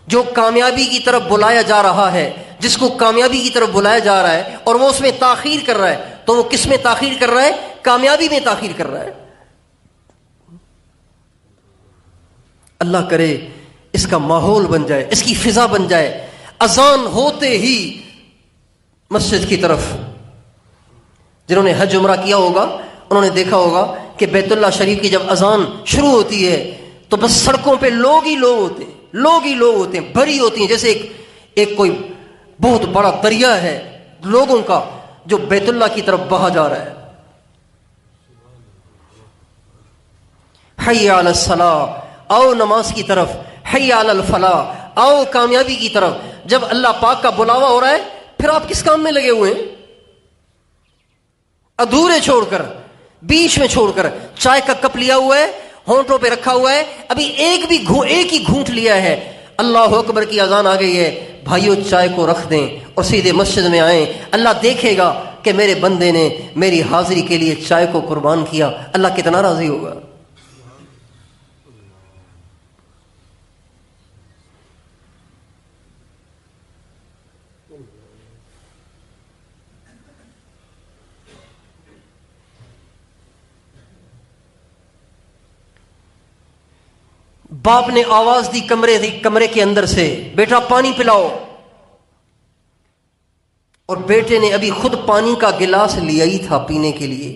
جو کامیابی کی طرف بلایا جا رہا ہے، جس کو کامیابی کی طرف بلایا جا رہا ہے اور وہ اس میں تاخیر کر رہا ہے، تو وہ کس میں تاخیر کر رہا ہے؟ کامیابی میں تاخیر کر رہا ہے۔ اللہ کرے اس کا ماحول بن جائے، اس کی فضا بن جائے، اذان ہوتے ہی مسجد کی طرف۔ جنہوں نے حج عمرہ کیا ہوگا انہوں نے دیکھا ہوگا کہ بیت اللہ شریف کی جب اذان شروع ہوتی ہے تو بس سڑکوں پہ لوگ ہی لوگ ہوتے ہیں، بھری ہوتی ہیں، جیسے ایک کوئی بہت بڑا دریا ہے لوگوں کا جو بیت اللہ کی طرف بہا جا رہا ہے۔ حی علی الصلاۃ، آؤ نماز کی طرف، حی علی الفلاح، آؤ کامیابی کی طرف۔ جب اللہ پاک کا بلاوا ہو رہا ہے پھر آپ کس کام میں لگے ہوئے ہیں؟ ادھورے چھوڑ کر، بیچ میں چھوڑ کر، چائے کا کپ لیا ہوا ہے، ہونٹوں پہ رکھا ہوا ہے، ابھی ایک ہی گھونٹ لیا ہے، اللہ اکبر کی اذان آ گئی ہے، بھائیو چائے کو رکھ دیں اور سیدھے مسجد میں آئیں۔ اللہ دیکھے گا کہ میرے بندے نے میری حاضری کے لیے چائے کو قربان کیا، اللہ کتنا راضی ہوگا۔ باپ نے آواز دی کمرے کے اندر سے، بیٹا پانی پلاؤ، اور بیٹے نے ابھی خود پانی کا گلاس لیا ہی تھا پینے کے لیے،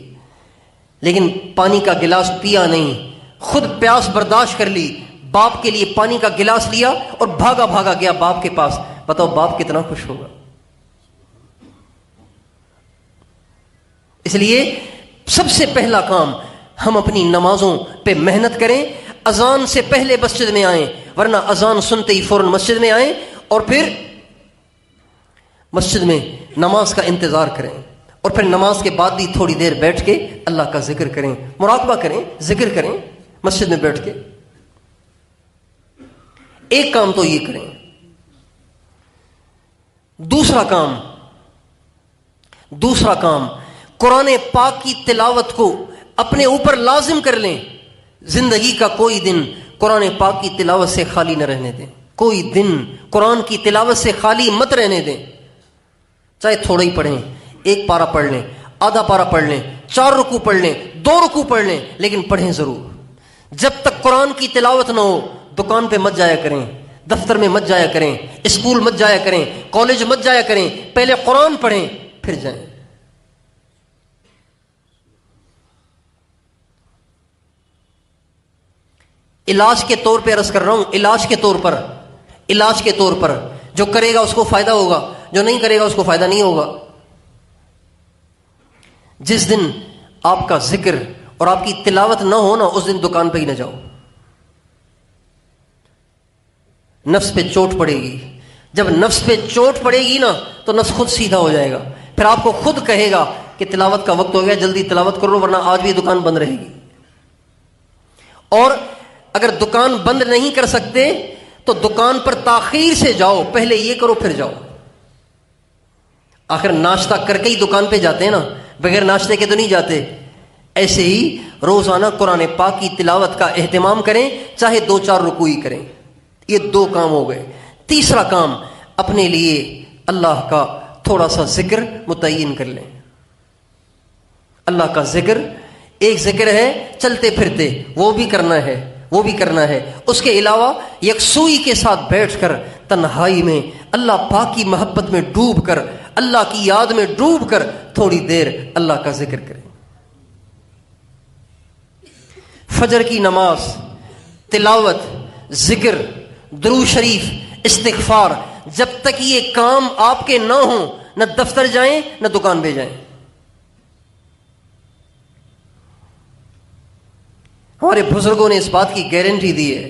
لیکن پانی کا گلاس پیا نہیں، خود پیاس برداشت کر لی، باپ کے لیے پانی کا گلاس لیا اور بھاگا گیا باپ کے پاس۔ بتاؤ باپ کتنا خوش ہوگا۔ اس لیے سب سے پہلا کام ہم اپنی نمازوں پہ محنت کریں، اذان سے پہلے مسجد میں آئیں، ورنہ اذان سنتے ہی فوراً مسجد میں آئیں اور پھر مسجد میں نماز کا انتظار کریں، اور پھر نماز کے بعد بھی تھوڑی دیر بیٹھ کے اللہ کا ذکر کریں، مراقبہ کریں، ذکر کریں مسجد میں بیٹھ کے۔ ایک کام تو یہ کریں۔ دوسرا کام قرآن پاک کی تلاوت کو اپنے اوپر لازم کر لیں۔ زندگی کا کوئی دن قرآن پاک کی تلاوت سے خالی نہ رہنے دیں، کوئی دن قرآن کی تلاوت سے خالی مت رہنے دیں، چاہے تھوڑا ہی پڑھیں، 1 پارہ پڑھ لیں، آدھا پارہ پڑھ لیں، 4 رکوع پڑھ لیں، 2 رکوع پڑھ لیں، لیکن پڑھیں ضرور۔ جب تک قرآن کی تلاوت نہ ہو دکان پہ مت جایا کریں، دفتر میں مت جایا کریں، اسکول مت جایا کریں، کالج مت جایا کریں، پہلے قرآن پڑھیں پھر جائیں۔ علاج کے طور پہ عرض کر رہا ہوں، علاج کے طور پر جو کرے گا اس کو فائدہ ہوگا، جو نہیں کرے گا اس کو فائدہ نہیں ہوگا۔ جس دن آپ کا ذکر اور آپ کی تلاوت نہ ہو نا، اس دن دکان پہ ہی نہ جاؤ۔ نفس پہ چوٹ پڑے گی. جب نفس پہ چوٹ پڑے گی نا تو نفس خود سیدھا ہو جائے گا، پھر آپ کو خود کہے گا کہ تلاوت کا وقت ہو گیا، جلدی تلاوت کرو ورنہ آج بھی دکان بند رہے گی. اور اگر دکان بند نہیں کر سکتے تو دکان پر تاخیر سے جاؤ، پہلے یہ کرو پھر جاؤ. آخر ناشتہ کر کے ہی دکان پہ جاتے ہیں نا، بغیر ناشتے کے تو نہیں جاتے. ایسے ہی روزانہ قرآن پاک کی تلاوت کا اہتمام کریں، چاہے 2-4 رکوع ہی کریں. یہ 2 کام ہو گئے. تیسرا کام، اپنے لیے اللہ کا تھوڑا سا ذکر متعین کر لیں. اللہ کا ذکر، ایک ذکر ہے چلتے پھرتے، وہ بھی کرنا ہے، وہ بھی کرنا ہے. اس کے علاوہ یکسوئی کے ساتھ بیٹھ کر تنہائی میں اللہ پاک کی محبت میں ڈوب کر، اللہ کی یاد میں ڈوب کر تھوڑی دیر اللہ کا ذکر کریں. فجر کی نماز، تلاوت، ذکر، درود شریف، استغفار، جب تک یہ کام آپ کے نہ ہوں نہ دفتر جائیں نہ دکان پہ جائیں. ہمارے بزرگوں نے اس بات کی گارنٹی دی ہے،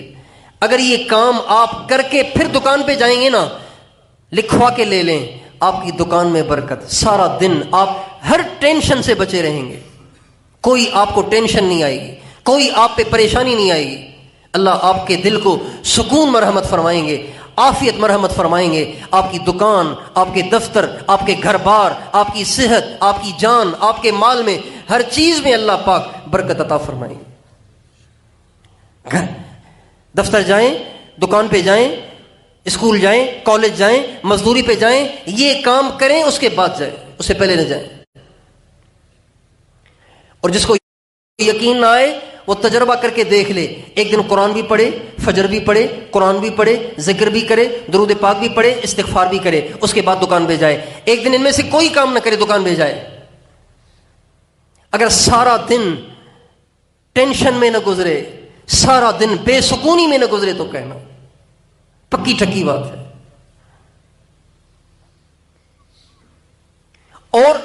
اگر یہ کام آپ کر کے پھر دکان پہ جائیں گے نا، لکھوا کے لے لیں، آپ کی دکان میں برکت. سارا دن آپ ہر ٹینشن سے بچے رہیں گے، کوئی آپ کو ٹینشن نہیں آئے گی، کوئی آپ پہ پریشانی نہیں آئے گی. اللہ آپ کے دل کو سکون مرحمت فرمائیں گے، عافیت مرحمت فرمائیں گے. آپ کی دکان، آپ کے دفتر، آپ کے گھر بار، آپ کی صحت، آپ کی جان، آپ کے مال میں، ہر چیز میں اللہ پاک برکت عطا فرمائیں گے. دفتر جائیں، دکان پہ جائیں، اسکول جائیں، کالج جائیں، مزدوری پہ جائیں، یہ کام کریں اس کے بعد جائیں، اس سے پہلے نہ جائیں. اور جس کو یقین نہ آئے وہ تجربہ کر کے دیکھ لے، ایک دن قرآن بھی پڑھے، فجر بھی پڑھے، قرآن بھی پڑھے، ذکر بھی کرے، درود پاک بھی پڑھے، استغفار بھی کرے، اس کے بعد دکان پہ جائے. ایک دن ان میں سے کوئی کام نہ کرے، دکان پہ جائے. اگر سارا دن ٹینشن میں نہ گزرے، سارا دن بے سکونی میں نہ گزرے تو کہنا پکی ٹکی بات ہے. اور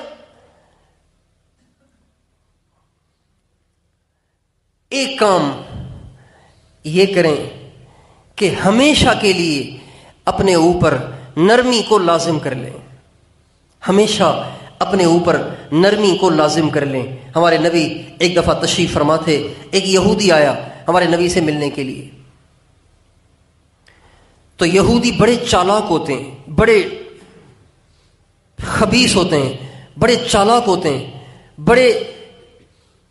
ایک کام یہ کریں کہ ہمیشہ کے لیے اپنے اوپر نرمی کو لازم کر لیں. ہمیشہ اپنے اوپر نرمی کو لازم کر لیں. ہمارے نبی ایک دفعہ تشریف فرما تھے، ایک یہودی آیا ہمارے نبی سے ملنے کے لیے. تو یہودی بڑے چالاک ہوتے ہیں، بڑے خبیث ہوتے ہیں، بڑے چالاک ہوتے ہیں، بڑے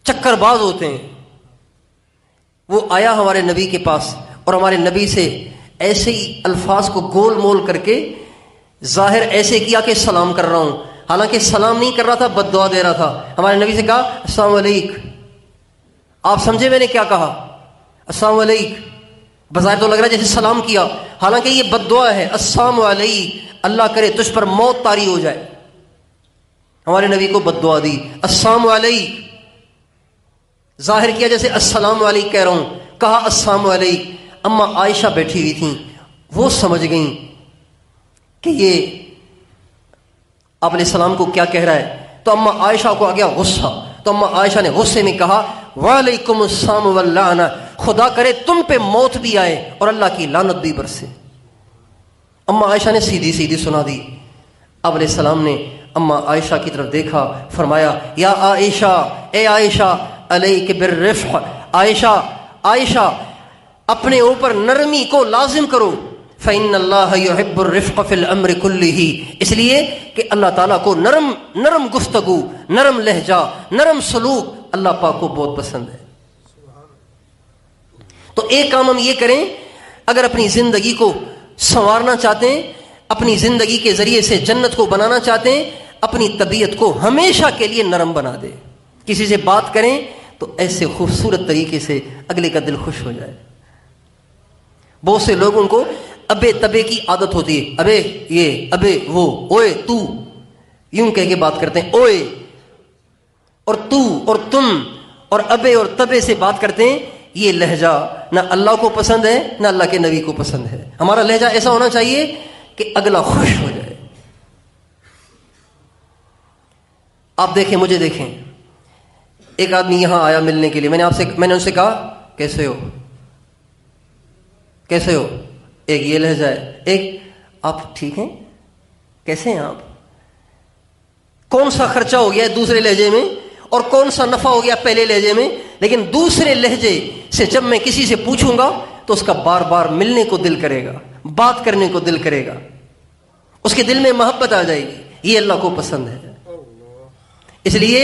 چکر باز ہوتے ہیں. وہ آیا ہمارے نبی کے پاس اور ہمارے نبی سے ایسے ہی الفاظ کو گول مول کر کے ظاہر ایسے کیا کہ سلام کر رہا ہوں، حالانکہ سلام نہیں کر رہا تھا، بد دعا دے رہا تھا. ہمارے نبی سے کہا السلام علیکم. آپ سمجھے میں نے کیا کہا؟ السلام علیکم. بظاہر تو لگ رہا ہے جیسے سلام کیا، حالانکہ یہ بد دعا ہے. السلام علیکم، اللہ کرے تجھ پر موت طاری ہو جائے. ہمارے نبی کو بد دعا دی. السلام علیکم، ظاہر کیا جیسے السلام علیکم کہہ رہا ہوں، کہا السلام علیکم. اما عائشہ بیٹھی ہوئی تھیں، وہ سمجھ گئیں کہ یہ آپ علیہ السلام کو کیا کہہ رہا ہے. تو اما عائشہ کو آ گیا غصہ. تو اما عائشہ نے غصے میں کہا وعلیکم السلام واللعنہ، خدا کرے تم پہ موت بھی آئے اور اللہ کی لعنت بھی برسے. اما عائشہ نے سیدھی سیدھی سنا دی. اب علیہ السلام نے اما عائشہ کی طرف دیکھا، فرمایا یا عائشہ، اے عائشہ، علیک بالرفق، عائشہ عائشہ اپنے اوپر نرمی کو لازم کرو. فإن اللہ یحب الرفق فی الامر کلہ، اس لیے کہ اللہ تعالیٰ کو نرم گفتگو، نرم لہجہ، نرم سلوک اللہ پاک کو بہت پسند ہے. تو ایک کام ہم یہ کریں، اگر اپنی زندگی کو سنوارنا چاہتے ہیں، اپنی زندگی کے ذریعے سے جنت کو بنانا چاہتے ہیں، اپنی طبیعت کو ہمیشہ کے لیے نرم بنا دے. کسی سے بات کریں تو ایسے خوبصورت طریقے سے اگلے کا دل خوش ہو جائے. بہت سے لوگوں کو ابے تبے کی عادت ہوتی ہے، ابے یہ، ابے وہ، اوئے تو، یوں کہہ کے بات کرتے ہیں. اوئے اور تو اور تم اور ابے اور تبے سے بات کرتے ہیں. یہ لہجہ نہ اللہ کو پسند ہے نہ اللہ کے نبی کو پسند ہے. ہمارا لہجہ ایسا ہونا چاہیے کہ اگلا خوش ہو جائے. آپ دیکھیں، مجھے دیکھیں، ایک آدمی یہاں آیا ملنے کے لیے، میں نے ان سے کہا کیسے ہو، کیسے ہو. ایک یہ لہجہ ہے، ایک آپ ٹھیک ہیں، کیسے ہیں آپ، کون سا خرچہ ہو گیا دوسرے لہجے میں اور کون سا نفع ہو گیا پہلے لہجے میں. لیکن دوسرے لہجے سے جب میں کسی سے پوچھوں گا تو اس کا بار بار ملنے کو دل کرے گا، بات کرنے کو دل کرے گا، اس کے دل میں محبت آ جائے گی. یہ اللہ کو پسند ہے. اس لیے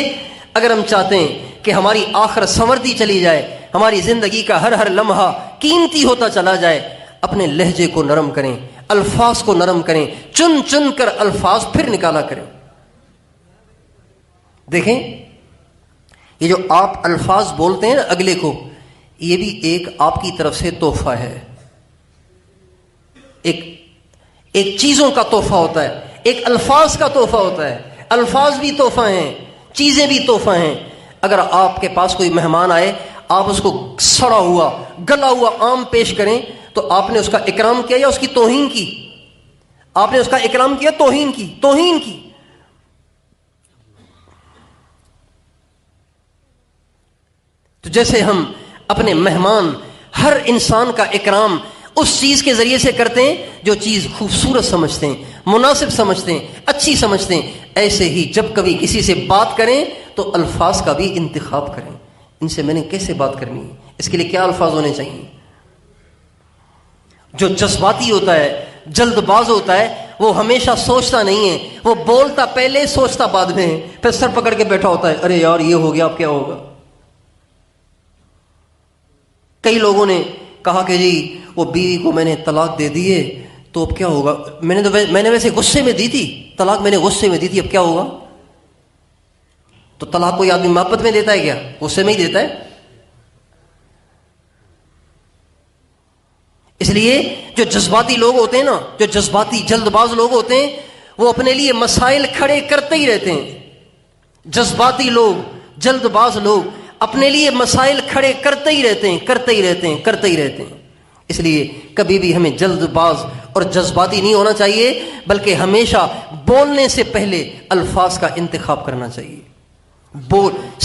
اگر ہم چاہتے ہیں کہ ہماری آخرت سنورتی چلی جائے، ہماری زندگی کا ہر ہر لمحہ قیمتی ہوتا چلا جائے، اپنے لہجے کو نرم کریں، الفاظ کو نرم کریں، چن چن کر الفاظ پھر نکالا کریں. دیکھیں یہ جو آپ الفاظ بولتے ہیں نا اگلے کو، یہ بھی ایک آپ کی طرف سے تحفہ ہے. ایک چیزوں کا تحفہ ہوتا ہے، ایک الفاظ کا تحفہ ہوتا ہے. الفاظ بھی تحفہ ہیں، چیزیں بھی تحفہ ہیں. اگر آپ کے پاس کوئی مہمان آئے، آپ اس کو سڑا ہوا گلا ہوا آم پیش کریں تو آپ نے اس کا اکرام کیا یا اس کی توہین کی؟ آپ نے اس کا اکرام کیا، توہین کی، توہین کی. تو جیسے ہم اپنے مہمان، ہر انسان کا اکرام اس چیز کے ذریعے سے کرتے ہیں جو چیز خوبصورت سمجھتے ہیں، مناسب سمجھتے ہیں، اچھی سمجھتے ہیں، ایسے ہی جب کبھی کسی سے بات کریں تو الفاظ کا بھی انتخاب کریں. ان سے میں نے کیسے بات کرنی ہے، اس کے لیے کیا الفاظ ہونے چاہیے. جو جذباتی ہوتا ہے، جلد باز ہوتا ہے، وہ ہمیشہ سوچتا نہیں ہے، وہ بولتا پہلے سوچتا بعد میں ہے، پھر سر پکڑ کے بیٹھا ہوتا ہے، ارے یار یہ ہو گیا اب کیا ہوگا. کئی لوگوں نے کہا کہ جی وہ بیوی کو میں نے طلاق دے دیے تو اب کیا ہوگا، میں نے ویسے غصے میں دی تھی طلاق، میں نے غصے میں دی تھی، اب کیا ہوگا. تو طلاق کوئی آدمی محبت میں دیتا ہے کیا؟ غصے میں ہی دیتا ہے. اس لیے جو جذباتی لوگ ہوتے ہیں نا، جو جذباتی جلد باز لوگ ہوتے ہیں، وہ اپنے لیے مسائل کھڑے کرتے ہی رہتے ہیں. جذباتی لوگ، جلد باز لوگ اپنے لیے مسائل کھڑے کرتے ہی رہتے ہیں، کرتے ہی رہتے ہیں، کرتے ہی رہتے ہیں. اس لیے کبھی بھی ہمیں جلد باز اور جذباتی نہیں ہونا چاہیے، بلکہ ہمیشہ بولنے سے پہلے الفاظ کا انتخاب کرنا چاہیے.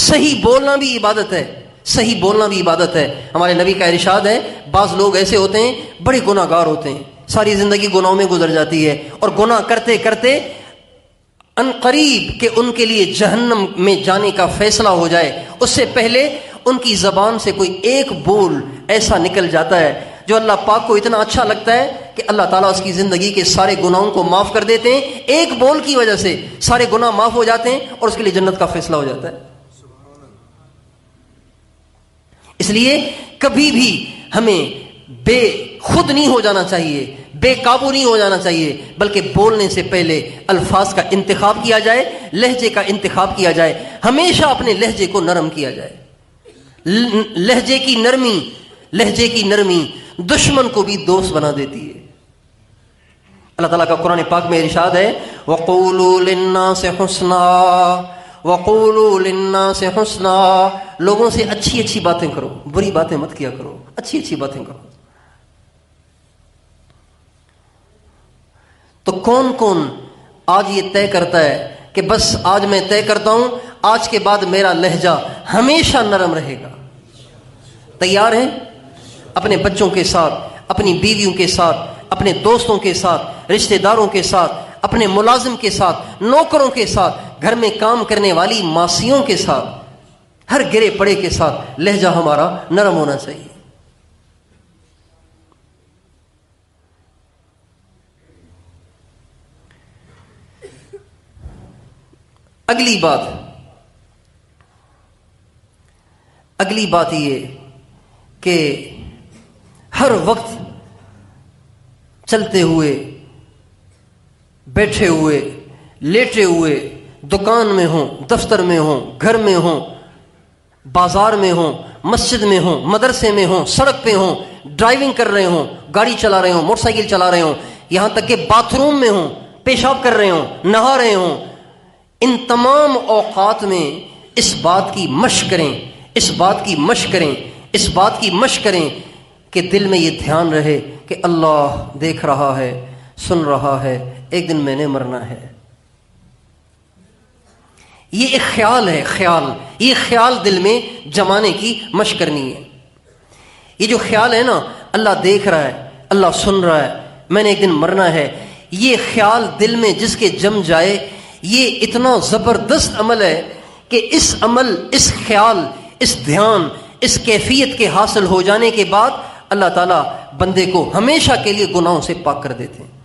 صحیح بولنا بھی عبادت ہے، صحیح بولنا بھی عبادت ہے. ہمارے نبی کا ارشاد ہے، بعض لوگ ایسے ہوتے ہیں بڑے گناہ گار ہوتے ہیں، ساری زندگی گناہوں میں گزر جاتی ہے، اور گناہ کرتے کرتے ان قریب کہ ان کے لیے جہنم میں جانے کا فیصلہ ہو جائے، اس سے پہلے ان کی زبان سے کوئی ایک بول ایسا نکل جاتا ہے جو اللہ پاک کو اتنا اچھا لگتا ہے کہ اللہ تعالیٰ اس کی زندگی کے سارے گناہوں کو معاف کر دیتے ہیں. ایک بول کی وجہ سے سارے گناہ معاف ہو جاتے ہیں اور اس کے لیے جنت کا فیصلہ ہو جاتا ہے. اس لیے کبھی بھی ہمیں بے خود نہیں ہو جانا چاہیے، بے قابو نہیں ہو جانا چاہیے، بلکہ بولنے سے پہلے الفاظ کا انتخاب کیا جائے، لہجے کا انتخاب کیا جائے. ہمیشہ اپنے لہجے کو نرم کیا جائے. لہجے کی نرمی دشمن کو بھی دوست بنا دیتی ہے. اللہ تعالیٰ کا قرآن پاک میں ارشاد ہے، وَقُولُوا لِلنَّاسِ حُسْنًا، وَقُولُوا لِلنَّاسِ حُسْنًا، لوگوں سے اچھی اچھی باتیں کرو، بری باتیں مت کیا کرو، اچھی اچھی باتیں کرو. تو کون کون آج یہ طے کرتا ہے کہ بس آج میں طے کرتا ہوں آج کے بعد میرا لہجہ ہمیشہ نرم رہے گا؟ تیار ہیں؟ اپنے بچوں کے ساتھ، اپنی بیویوں کے ساتھ، اپنے دوستوں کے ساتھ، رشتہ داروں کے ساتھ، اپنے ملازم کے ساتھ، نوکروں کے ساتھ، گھر میں کام کرنے والی ماسیوں کے ساتھ، ہر گرے پڑے کے ساتھ لہجہ ہمارا نرم ہونا چاہیے. اگلی بات یہ کہ ہر وقت چلتے ہوئے، بیٹھے ہوئے، لیٹے ہوئے، دکان میں ہوں، دفتر میں ہوں، گھر میں ہوں، بازار میں ہوں، مسجد میں ہوں، مدرسے میں ہوں، سڑک پہ ہوں، ڈرائیونگ کر رہے ہوں، گاڑی چلا رہے ہوں، موٹر سائیکل چلا رہے ہوں، یہاں تک کہ باتھ روم میں ہوں، پیشاب کر رہے ہوں، نہا رہے ہوں، ان تمام اوقات میں اس بات کی مشق کریں، اس بات کی مشق کریں، اس بات کی مشق کریں کہ دل میں یہ دھیان رہے کہ اللہ دیکھ رہا ہے، سن رہا ہے، ایک دن میں نے مرنا ہے. یہ ایک خیال ہے، یہ خیال دل میں جمانے کی مشق کرنی ہے. یہ جو خیال ہے نا، اللہ دیکھ رہا ہے، اللہ سن رہا ہے، میں نے ایک دن مرنا ہے، یہ خیال دل میں جس کے جم جائے، یہ اتنا زبردست عمل ہے کہ اس عمل، اس خیال، اس دھیان، اس کیفیت کے حاصل ہو جانے کے بعد اللہ تعالیٰ بندے کو ہمیشہ کے لیے گناہوں سے پاک کر دیتے ہیں۔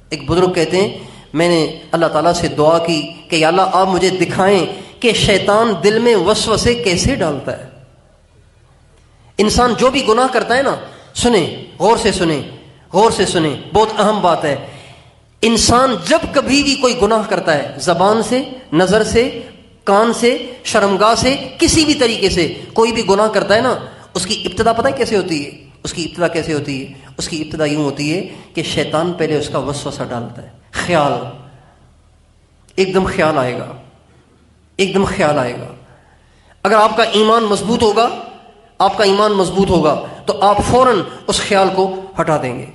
ایک بزرگ کہتے ہیں میں نے اللہ تعالیٰ سے دعا کی کہ یا اللہ آپ مجھے دکھائیں کہ شیطان دل میں وسوسے کیسے ڈالتا ہے۔ انسان جو بھی گناہ کرتا ہے نا، سنیں، غور سے سنیں، غور سے سنیں، بہت اہم بات ہے۔ انسان جب کبھی بھی کوئی گناہ کرتا ہے، زبان سے، نظر سے، کان سے، شرمگاہ سے، کسی بھی طریقے سے کوئی بھی گناہ کرتا ہے نا، اس کی ابتدا پتہ ہے کیسے ہوتی ہے؟ اس کی ابتدا کیسے ہوتی ہے؟ اس کی ابتدا یوں ہوتی ہے کہ شیطان پہلے اس کا وسوسہ ڈالتا ہے، خیال، ایک دم خیال آئے گا، ایک دم خیال آئے گا۔ اگر آپ کا ایمان مضبوط ہوگا، آپ کا ایمان مضبوط ہوگا تو آپ فوراً اس خیال کو ہٹا دیں گے،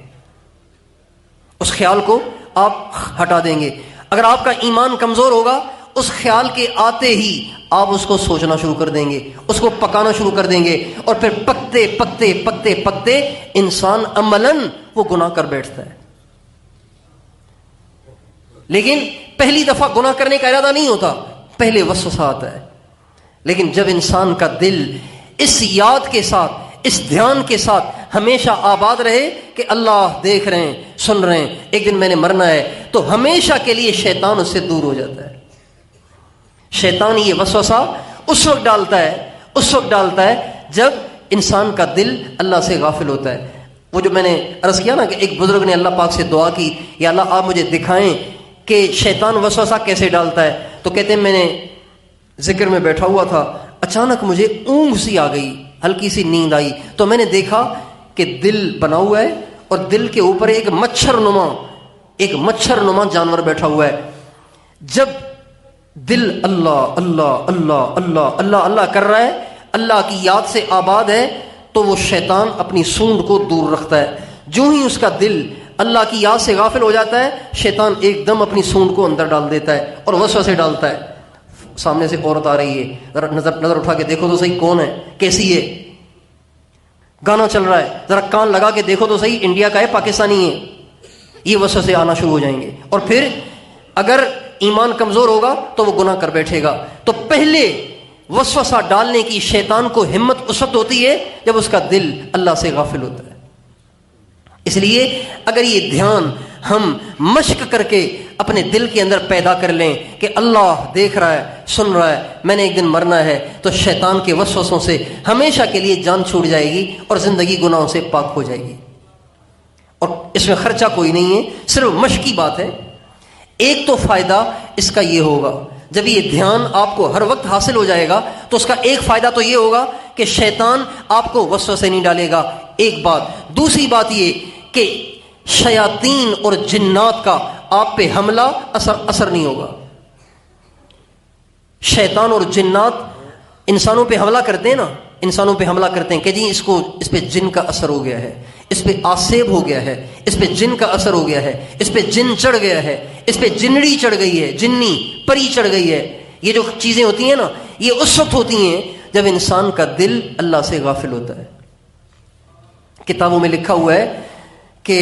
اس خیال کو آپ ہٹا دیں گے۔ اگر آپ کا ایمان کمزور ہوگا، اس خیال کے آتے ہی آپ اس کو سوچنا شروع کر دیں گے، اس کو پکانا شروع کر دیں گے، اور پھر پکتے پکتے پکتے پکتے انسان عملاً وہ گناہ کر بیٹھتا ہے۔ لیکن پہلی دفعہ گناہ کرنے کا ارادہ نہیں ہوتا، پہلے وسوسہ آتا ہے۔ لیکن جب انسان کا دل اس یاد کے ساتھ، اس دھیان کے ساتھ ہمیشہ آباد رہے کہ اللہ دیکھ رہے ہیں، سن رہے ہیں، ایک دن میں نے مرنا ہے، تو ہمیشہ کے لیے شیطان اس سے دور ہو جاتا ہے۔ شیطان یہ وسوسہ اس وقت ڈالتا ہے جب انسان کا دل اللہ سے غافل ہوتا ہے۔ وہ جو میں نے عرض کیا نا کہ ایک بزرگ نے اللہ پاک سے دعا کی، یا اللہ آپ مجھے دکھائیں کہ شیطان وسوسہ کیسے ڈالتا ہے۔ تو کہتے ہیں میں نے ذکر میں بیٹھا ہوا تھا، اچانک مجھے اونگ سی آ گئی، ہلکی سی نیند آئی، تو میں نے دیکھا کہ دل بنا ہوا ہے اور دل کے اوپر ایک مچھر نما جانور بیٹھا ہوا ہے۔ جب دل اللہ اللہ اللہ اللہ اللہ اللہ کر رہا ہے، اللہ کی یاد سے آباد ہے، تو وہ شیطان اپنی سونڈ کو دور رکھتا ہے۔ جو ہی اس کا دل اللہ کی یاد سے غافل ہو جاتا ہے، شیطان ایک دم اپنی سونڈ کو اندر ڈال دیتا ہے اور وسوسے ڈالتا ہے۔ سامنے سے عورت آ رہی ہے، ذرا نظر اٹھا کے دیکھو تو صحیح کون ہے، کیسی ہے۔ گانا چل رہا ہے، ذرا کان لگا کے دیکھو تو صحیح انڈیا کا ہے پاکستانی ہے۔ یہ وسوسے آنا شروع ہو جائیں گے، اور پھر اگر ایمان کمزور ہوگا تو وہ گناہ کر بیٹھے گا۔ تو پہلے وسوسہ ڈالنے کی شیطان کو ہمت اس وقت ہوتی ہے جب اس کا دل اللہ سے غافل ہوتا ہے۔ اس لیے اگر یہ دھیان ہم مشق کر کے اپنے دل کے اندر پیدا کر لیں کہ اللہ دیکھ رہا ہے، سن رہا ہے، میں نے ایک دن مرنا ہے، تو شیطان کے وسوسوں سے ہمیشہ کے لیے جان چھوٹ جائے گی اور زندگی گناہوں سے پاک ہو جائے گی۔ اور اس میں خرچہ کوئی نہیں ہے، صرف مشق کی بات ہے۔ ایک تو فائدہ اس کا یہ ہوگا، جب یہ دھیان آپ کو ہر وقت حاصل ہو جائے گا تو اس کا ایک فائدہ تو یہ ہوگا کہ شیطان آپ کو وسوسے نہیں ڈالے گا، ایک بات۔ دوسری بات یہ کہ شیاطین اور جنات کا آپ پہ حملہ اثر نہیں ہوگا۔ شیطان اور جنات انسانوں پہ حملہ کرتے ہیں نا، انسانوں پہ حملہ کرتے ہیں کہ جی اس پہ جن کا اثر ہو گیا ہے، اس پہ آسیب ہو گیا ہے، اس پہ جن کا اثر ہو گیا ہے، اس پہ جن چڑھ گیا ہے، اس پہ جنڑی چڑھ گئی ہے، جنی پری چڑھ گئی ہے۔ یہ جو چیزیں ہوتی ہیں نا، یہ اس وقت ہوتی ہیں جب انسان کا دل اللہ سے غافل ہوتا ہے۔ کتابوں میں لکھا ہوا ہے کہ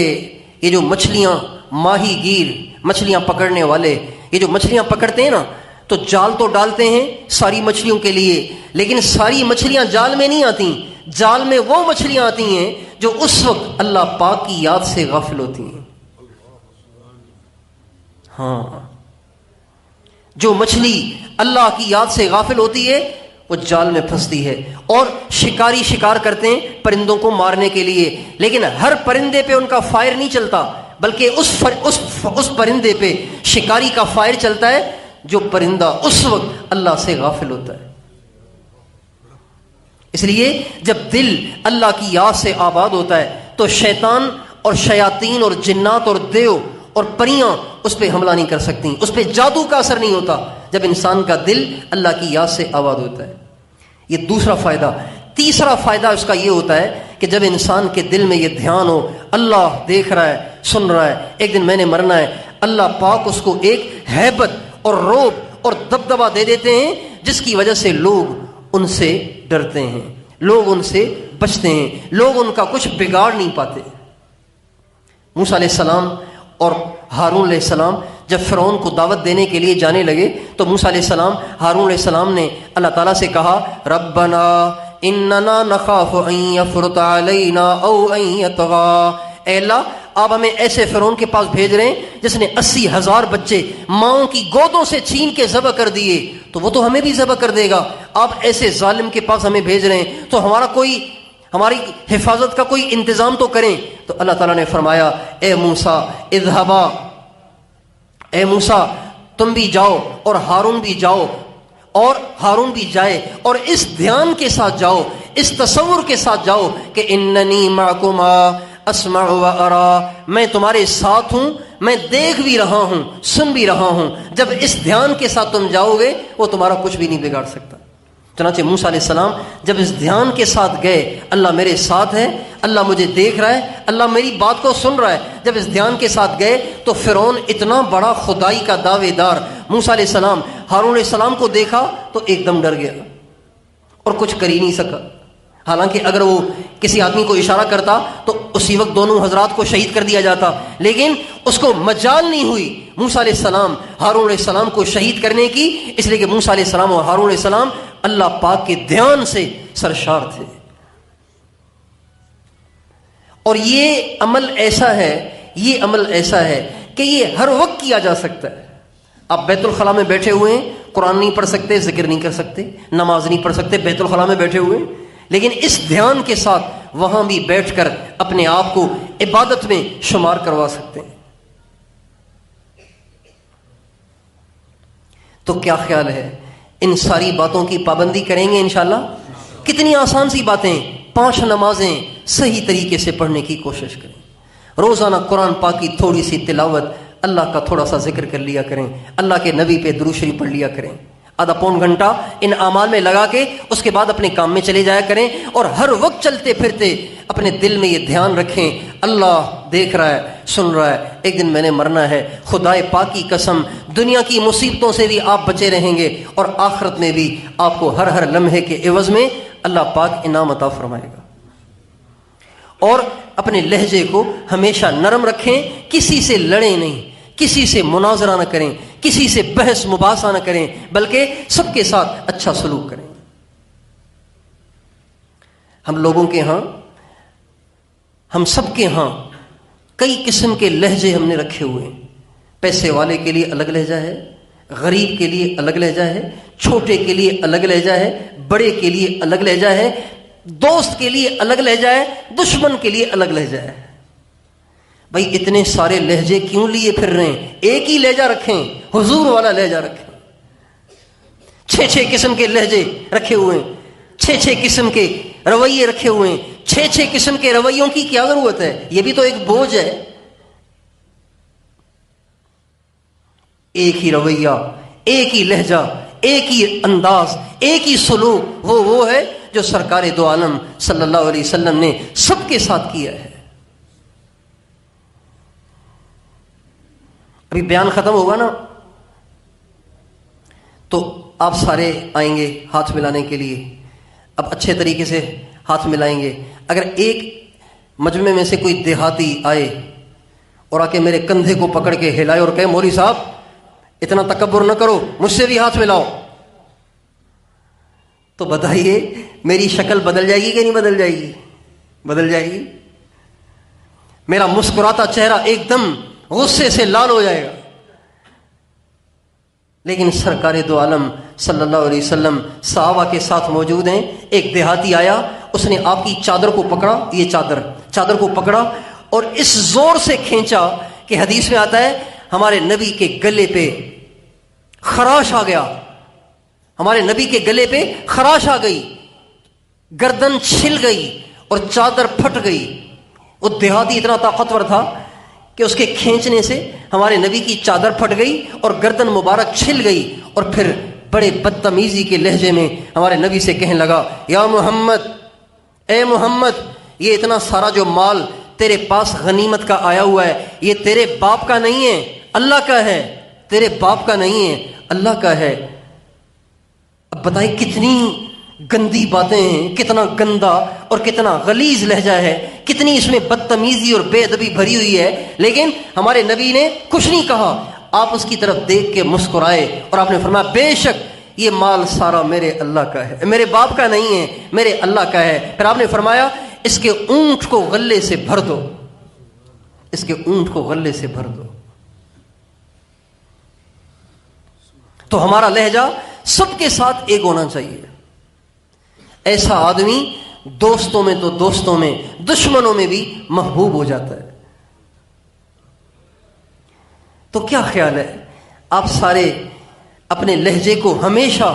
یہ جو مچھلیاں، ماہی گیر، مچھلیاں پکڑنے والے، یہ جو مچھلیاں پکڑتے ہیں نا، تو جال تو ڈالتے ہیں ساری مچھلیوں کے لیے، لیکن ساری مچھلیاں جال میں نہیں آتی، جال میں وہ مچھلیاں آتی ہیں جو اس وقت اللہ پاک کی یاد سے غافل ہوتی ہیں۔ ہاں، جو مچھلی اللہ کی یاد سے غافل ہوتی ہے وہ جال میں پھنستی ہے۔ اور شکاری شکار کرتے ہیں پرندوں کو مارنے کے لیے، لیکن ہر پرندے پہ ان کا فائر نہیں چلتا، بلکہ اس پرندے پہ شکاری کا فائر چلتا ہے جو پرندہ اس وقت اللہ سے غافل ہوتا ہے۔ اس لیے جب دل اللہ کی یاد سے آباد ہوتا ہے تو شیطان اور شیاطین اور جنات اور دیو اور پریاں اس پہ حملہ نہیں کر سکتی، اس پہ جادو کا اثر نہیں ہوتا جب انسان کا دل اللہ کی یاد سے آباد ہوتا ہے۔ یہ دوسرا فائدہ۔ تیسرا فائدہ اس کا یہ ہوتا ہے کہ جب انسان کے دل میں یہ دھیان ہو، اللہ دیکھ رہا ہے، سن رہا ہے، ایک دن میں نے مرنا ہے، اللہ پاک اس کو ایک ہیبت اور رعب اور دبدبہ دے دیتے ہیں جس کی وجہ سے لوگ ان سے ڈرتے ہیں، لوگ ان سے بچتے ہیں، لوگ ان کا کچھ بگاڑ نہیں پاتے۔ موسیٰ علیہ السلام اور ہارون علیہ السلام جب فرعون کو دعوت دینے کے لیے جانے لگے تو موسیٰ علیہ السلام، ہارون علیہ السلام نے اللہ تعالیٰ سے کہا ربنا اننا نخاف ان یفرط علینا او ان یطغی، اے اللہ آپ ہمیں ایسے فرعون کے پاس بھیج رہے ہیں جس نے 80,000 بچے ماؤں کی گودوں سے چھین کے ذبح کر دیے، تو وہ تو ہمیں بھی ذبح کر دے گا، آپ ایسے ظالم کے پاس ہمیں بھیج رہے ہیں تو ہماری حفاظت کا کوئی انتظام تو کریں۔ تو اللہ تعالیٰ نے فرمایا اے موسیٰ اذهبا، اے موسیٰ تم بھی جاؤ اور ہارون بھی جاؤ، اور ہارون بھی جائے، اور اس دھیان کے ساتھ جاؤ، اس تصور کے ساتھ جاؤ کہ اننی معکما اسمع و ارا، میں تمہارے ساتھ ہوں، میں دیکھ بھی رہا ہوں، سن بھی رہا ہوں۔ جب اس دھیان کے ساتھ تم جاؤ گے وہ تمہارا کچھ بھی نہیں بگاڑ سکتا۔ چنانچہ موسیٰ علیہ السلام جب اس دھیان کے ساتھ گئے، اللہ میرے ساتھ ہے، اللہ مجھے دیکھ رہا ہے، اللہ میری بات کو سن رہا ہے، جب اس دھیان کے ساتھ گئے تو فرعون اتنا بڑا خدائی کا دعوے دار موسیٰ علیہ السلام، ہارون علیہ السلام کو دیکھا تو ایک دم ڈر گیا اور کچھ کر ہی نہیں سکا۔ حالانکہ اگر وہ کسی آدمی کو اشارہ کرتا تو اسی وقت دونوں حضرات کو شہید کر دیا جاتا، لیکن اس کو مجال نہیں ہوئی موسیٰ علیہ السلام ہارون علیہ السلام کو شہید کرنے کی، اس لیے کہ موسیٰ علیہ السلام اور ہارون علیہ السلام اللہ پاک کے دھیان سے سرشار تھے۔ اور یہ عمل ایسا ہے کہ یہ ہر وقت کیا جا سکتا ہے۔ آپ بیت الخلاء میں بیٹھے ہوئے ہیں، قرآن نہیں پڑھ سکتے، ذکر نہیں کر سکتے، نماز نہیں پڑھ سکتے، بیت الخلاء میں بیٹھے ہوئے ہیں، لیکن اس دھیان کے ساتھ وہاں بھی بیٹھ کر اپنے آپ کو عبادت میں شمار کروا سکتے ہیں۔ تو کیا خیال ہے ان ساری باتوں کی پابندی کریں گے انشاءاللہ؟ کتنی آسان سی باتیں، 5 نمازیں صحیح طریقے سے پڑھنے کی کوشش کریں، روزانہ قرآن پاک کی تھوڑی سی تلاوت، اللہ کا تھوڑا سا ذکر کر لیا کریں، اللہ کے نبی پہ درود شریف پڑھ لیا کریں، آدھا پون گھنٹہ ان اعمال میں لگا کے اس کے بعد اپنے کام میں چلے جایا کریں، اور ہر وقت چلتے پھرتے اپنے دل میں یہ دھیان رکھیں اللہ دیکھ رہا ہے، سن رہا ہے، ایک دن میں نے مرنا ہے، خدائے پاک کی قسم دنیا کی مصیبتوں سے بھی آپ بچے رہیں گے اور آخرت میں بھی آپ کو ہر لمحے کے عوض میں اللہ پاک انعام عطا فرمائے گا۔ اور اپنے لہجے کو ہمیشہ نرم رکھیں، کسی سے لڑیں نہیں، کسی سے مناظرہ نہ کریں، کسی سے بحث مباحثہ نہ کریں، بلکہ سب کے ساتھ اچھا سلوک کریں۔ ہم لوگوں کے ہاں، ہم سب کے ہاں کئی قسم کے لہجے ہم نے رکھے ہوئے ہیں۔ پیسے والے کے لیے الگ لہجہ ہے، غریب کے لیے الگ لہجہ ہے، چھوٹے کے لیے الگ لہجہ ہے، بڑے کے لیے الگ لہجہ ہے، دوست کے لیے الگ لہجہ ہے، دشمن کے لیے الگ لہجہ ہے۔ بھائی اتنے سارے لہجے کیوں لیے پھر رہے ہیں؟ ایک ہی لہجہ رکھیں، حضور والا لہجہ رکھیں۔ 6 قسم کے لہجے رکھے ہوئے ہیں، 6 قسم کے رویے رکھے ہوئے ہیں۔ 6 قسم کے رویوں کی کیا ضرورت ہے؟ یہ بھی تو ایک بوجھ ہے۔ ایک ہی رویہ، ایک ہی لہجہ، ایک ہی انداز، ایک ہی سلوک، وہ ہے جو سرکار دو عالم صلی اللہ علیہ وسلم نے سب کے ساتھ کیا ہے۔ ابھی بیان ختم ہوگا نا تو آپ سارے آئیں گے ہاتھ ملانے کے لیے، اب اچھے طریقے سے ہاتھ ملائیں گے۔ اگر ایک مجمع میں سے کوئی دیہاتی آئے اور آ کے میرے کندھے کو پکڑ کے ہلائے اور کہے مولوی صاحب اتنا تکبر نہ کرو، مجھ سے بھی ہاتھ ملاؤ، تو بتائیے میری شکل بدل جائے گی کہ نہیں بدل جائے گی؟ بدل جائے گی۔ میرا مسکراتا چہرہ ایک دم غصے سے لال ہو جائے گا۔ لیکن سرکار دو عالم صلی اللہ علیہ وسلم صحابہ کے ساتھ موجود ہیں۔ ایک دیہاتی آیا، اس نے آپ کی چادر کو پکڑا، یہ چادر کو پکڑا اور اس زور سے کھینچا کہ حدیث میں آتا ہے ہمارے نبی کے گلے پہ خراش آ گیا، ہمارے نبی کے گلے پہ خراش آ گئی، گردن چھل گئی اور چادر پھٹ گئی۔ وہ دیہاتی اتنا طاقتور تھا کہ اس کے کھینچنے سے ہمارے نبی کی چادر پھٹ گئی اور گردن مبارک چھل گئی، اور پھر بڑے بدتمیزی کے لہجے میں ہمارے نبی سے کہنے لگا یا محمد، اے محمد، یہ اتنا سارا جو مال تیرے پاس غنیمت کا آیا ہوا ہے یہ تیرے باپ کا نہیں ہے، اللہ کا ہے، تیرے باپ کا نہیں ہے، اللہ کا ہے۔ اب بتائیں گندی باتیں ہیں، کتنا گندا اور کتنا غلیظ لہجہ ہے، کتنی اس میں بدتمیزی اور بے ادبی بھری ہوئی ہے، لیکن ہمارے نبی نے کچھ نہیں کہا. آپ اس کی طرف دیکھ کے مسکرائے اور آپ نے فرمایا بے شک یہ مال سارا میرے اللہ کا ہے، میرے باپ کا نہیں ہے، میرے اللہ کا ہے. پھر آپ نے فرمایا اس کے اونٹ کو غلے سے بھر دو، اس کے اونٹ کو غلے سے بھر دو. تو ہمارا لہجہ سب کے ساتھ ایک ہونا چاہیے. ایسا آدمی دوستوں میں تو دوستوں میں، دشمنوں میں بھی محبوب ہو جاتا ہے. تو کیا خیال ہے، آپ سارے اپنے لہجے کو ہمیشہ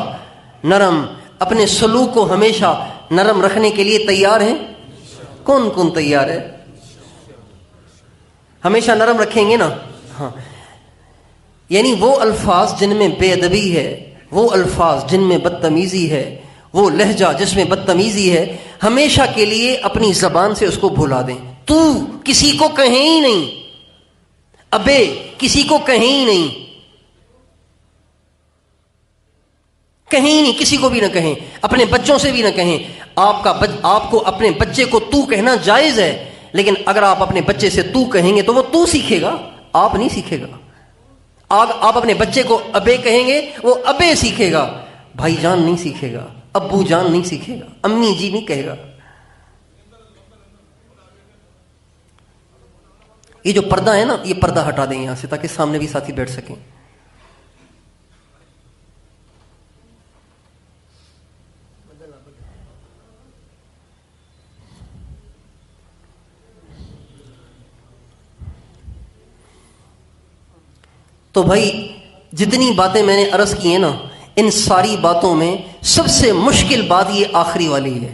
نرم، اپنے سلوک کو ہمیشہ نرم رکھنے کے لیے تیار ہیں؟ کون کون تیار ہے؟ ہمیشہ نرم رکھیں گے نا؟ ہاں. یعنی وہ الفاظ جن میں بے ادبی ہے، وہ الفاظ جن میں بدتمیزی ہے، وہ لہجہ جس میں بدتمیزی ہے، ہمیشہ کے لیے اپنی زبان سے اس کو بھلا دیں. تو کسی کو کہیں ہی نہیں، ابے کسی کو کہیں ہی نہیں، کہیں نہیں، کسی کو بھی نہ کہیں، اپنے بچوں سے بھی نہ کہیں. آپ کو اپنے بچے کو تو کہنا جائز ہے، لیکن اگر آپ اپنے بچے سے تو کہیں گے تو وہ تو سیکھے گا، آپ نہیں سیکھے گا. آپ اپنے بچے کو ابے کہیں گے، وہ ابے سیکھے گا، بھائی جان نہیں سیکھے گا، ابو جان نہیں سیکھے گا، امی جی نہیں کہے گا. یہ جو پردہ ہے نا، یہ پردہ ہٹا دیں یہاں سے تاکہ سامنے بھی ساتھی بیٹھ سکیں. تو بھائی جتنی باتیں میں نے عرض کی ہیں نا، ان ساری باتوں میں سب سے مشکل بات یہ آخری والی ہے.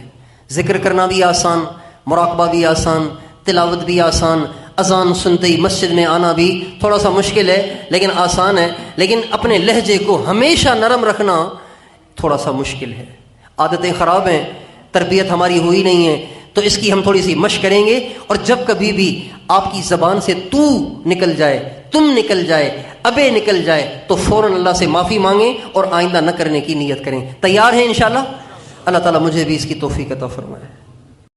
ذکر کرنا بھی آسان، مراقبہ بھی آسان، تلاوت بھی آسان، اذان سنتے ہی مسجد میں آنا بھی تھوڑا سا مشکل ہے لیکن آسان ہے. لیکن اپنے لہجے کو ہمیشہ نرم رکھنا تھوڑا سا مشکل ہے. عادتیں خراب ہیں، تربیت ہماری ہوئی نہیں ہے، تو اس کی ہم تھوڑی سی مشق کریں گے. اور جب کبھی بھی آپ کی زبان سے تو نکل جائے، تم نکل جائے، ابے نکل جائے، تو فوراً اللہ سے معافی مانگیں اور آئندہ نہ کرنے کی نیت کریں. تیار ہیں انشاءاللہ؟ اللہ تعالیٰ مجھے بھی اس کی توفیق عطا فرمائے.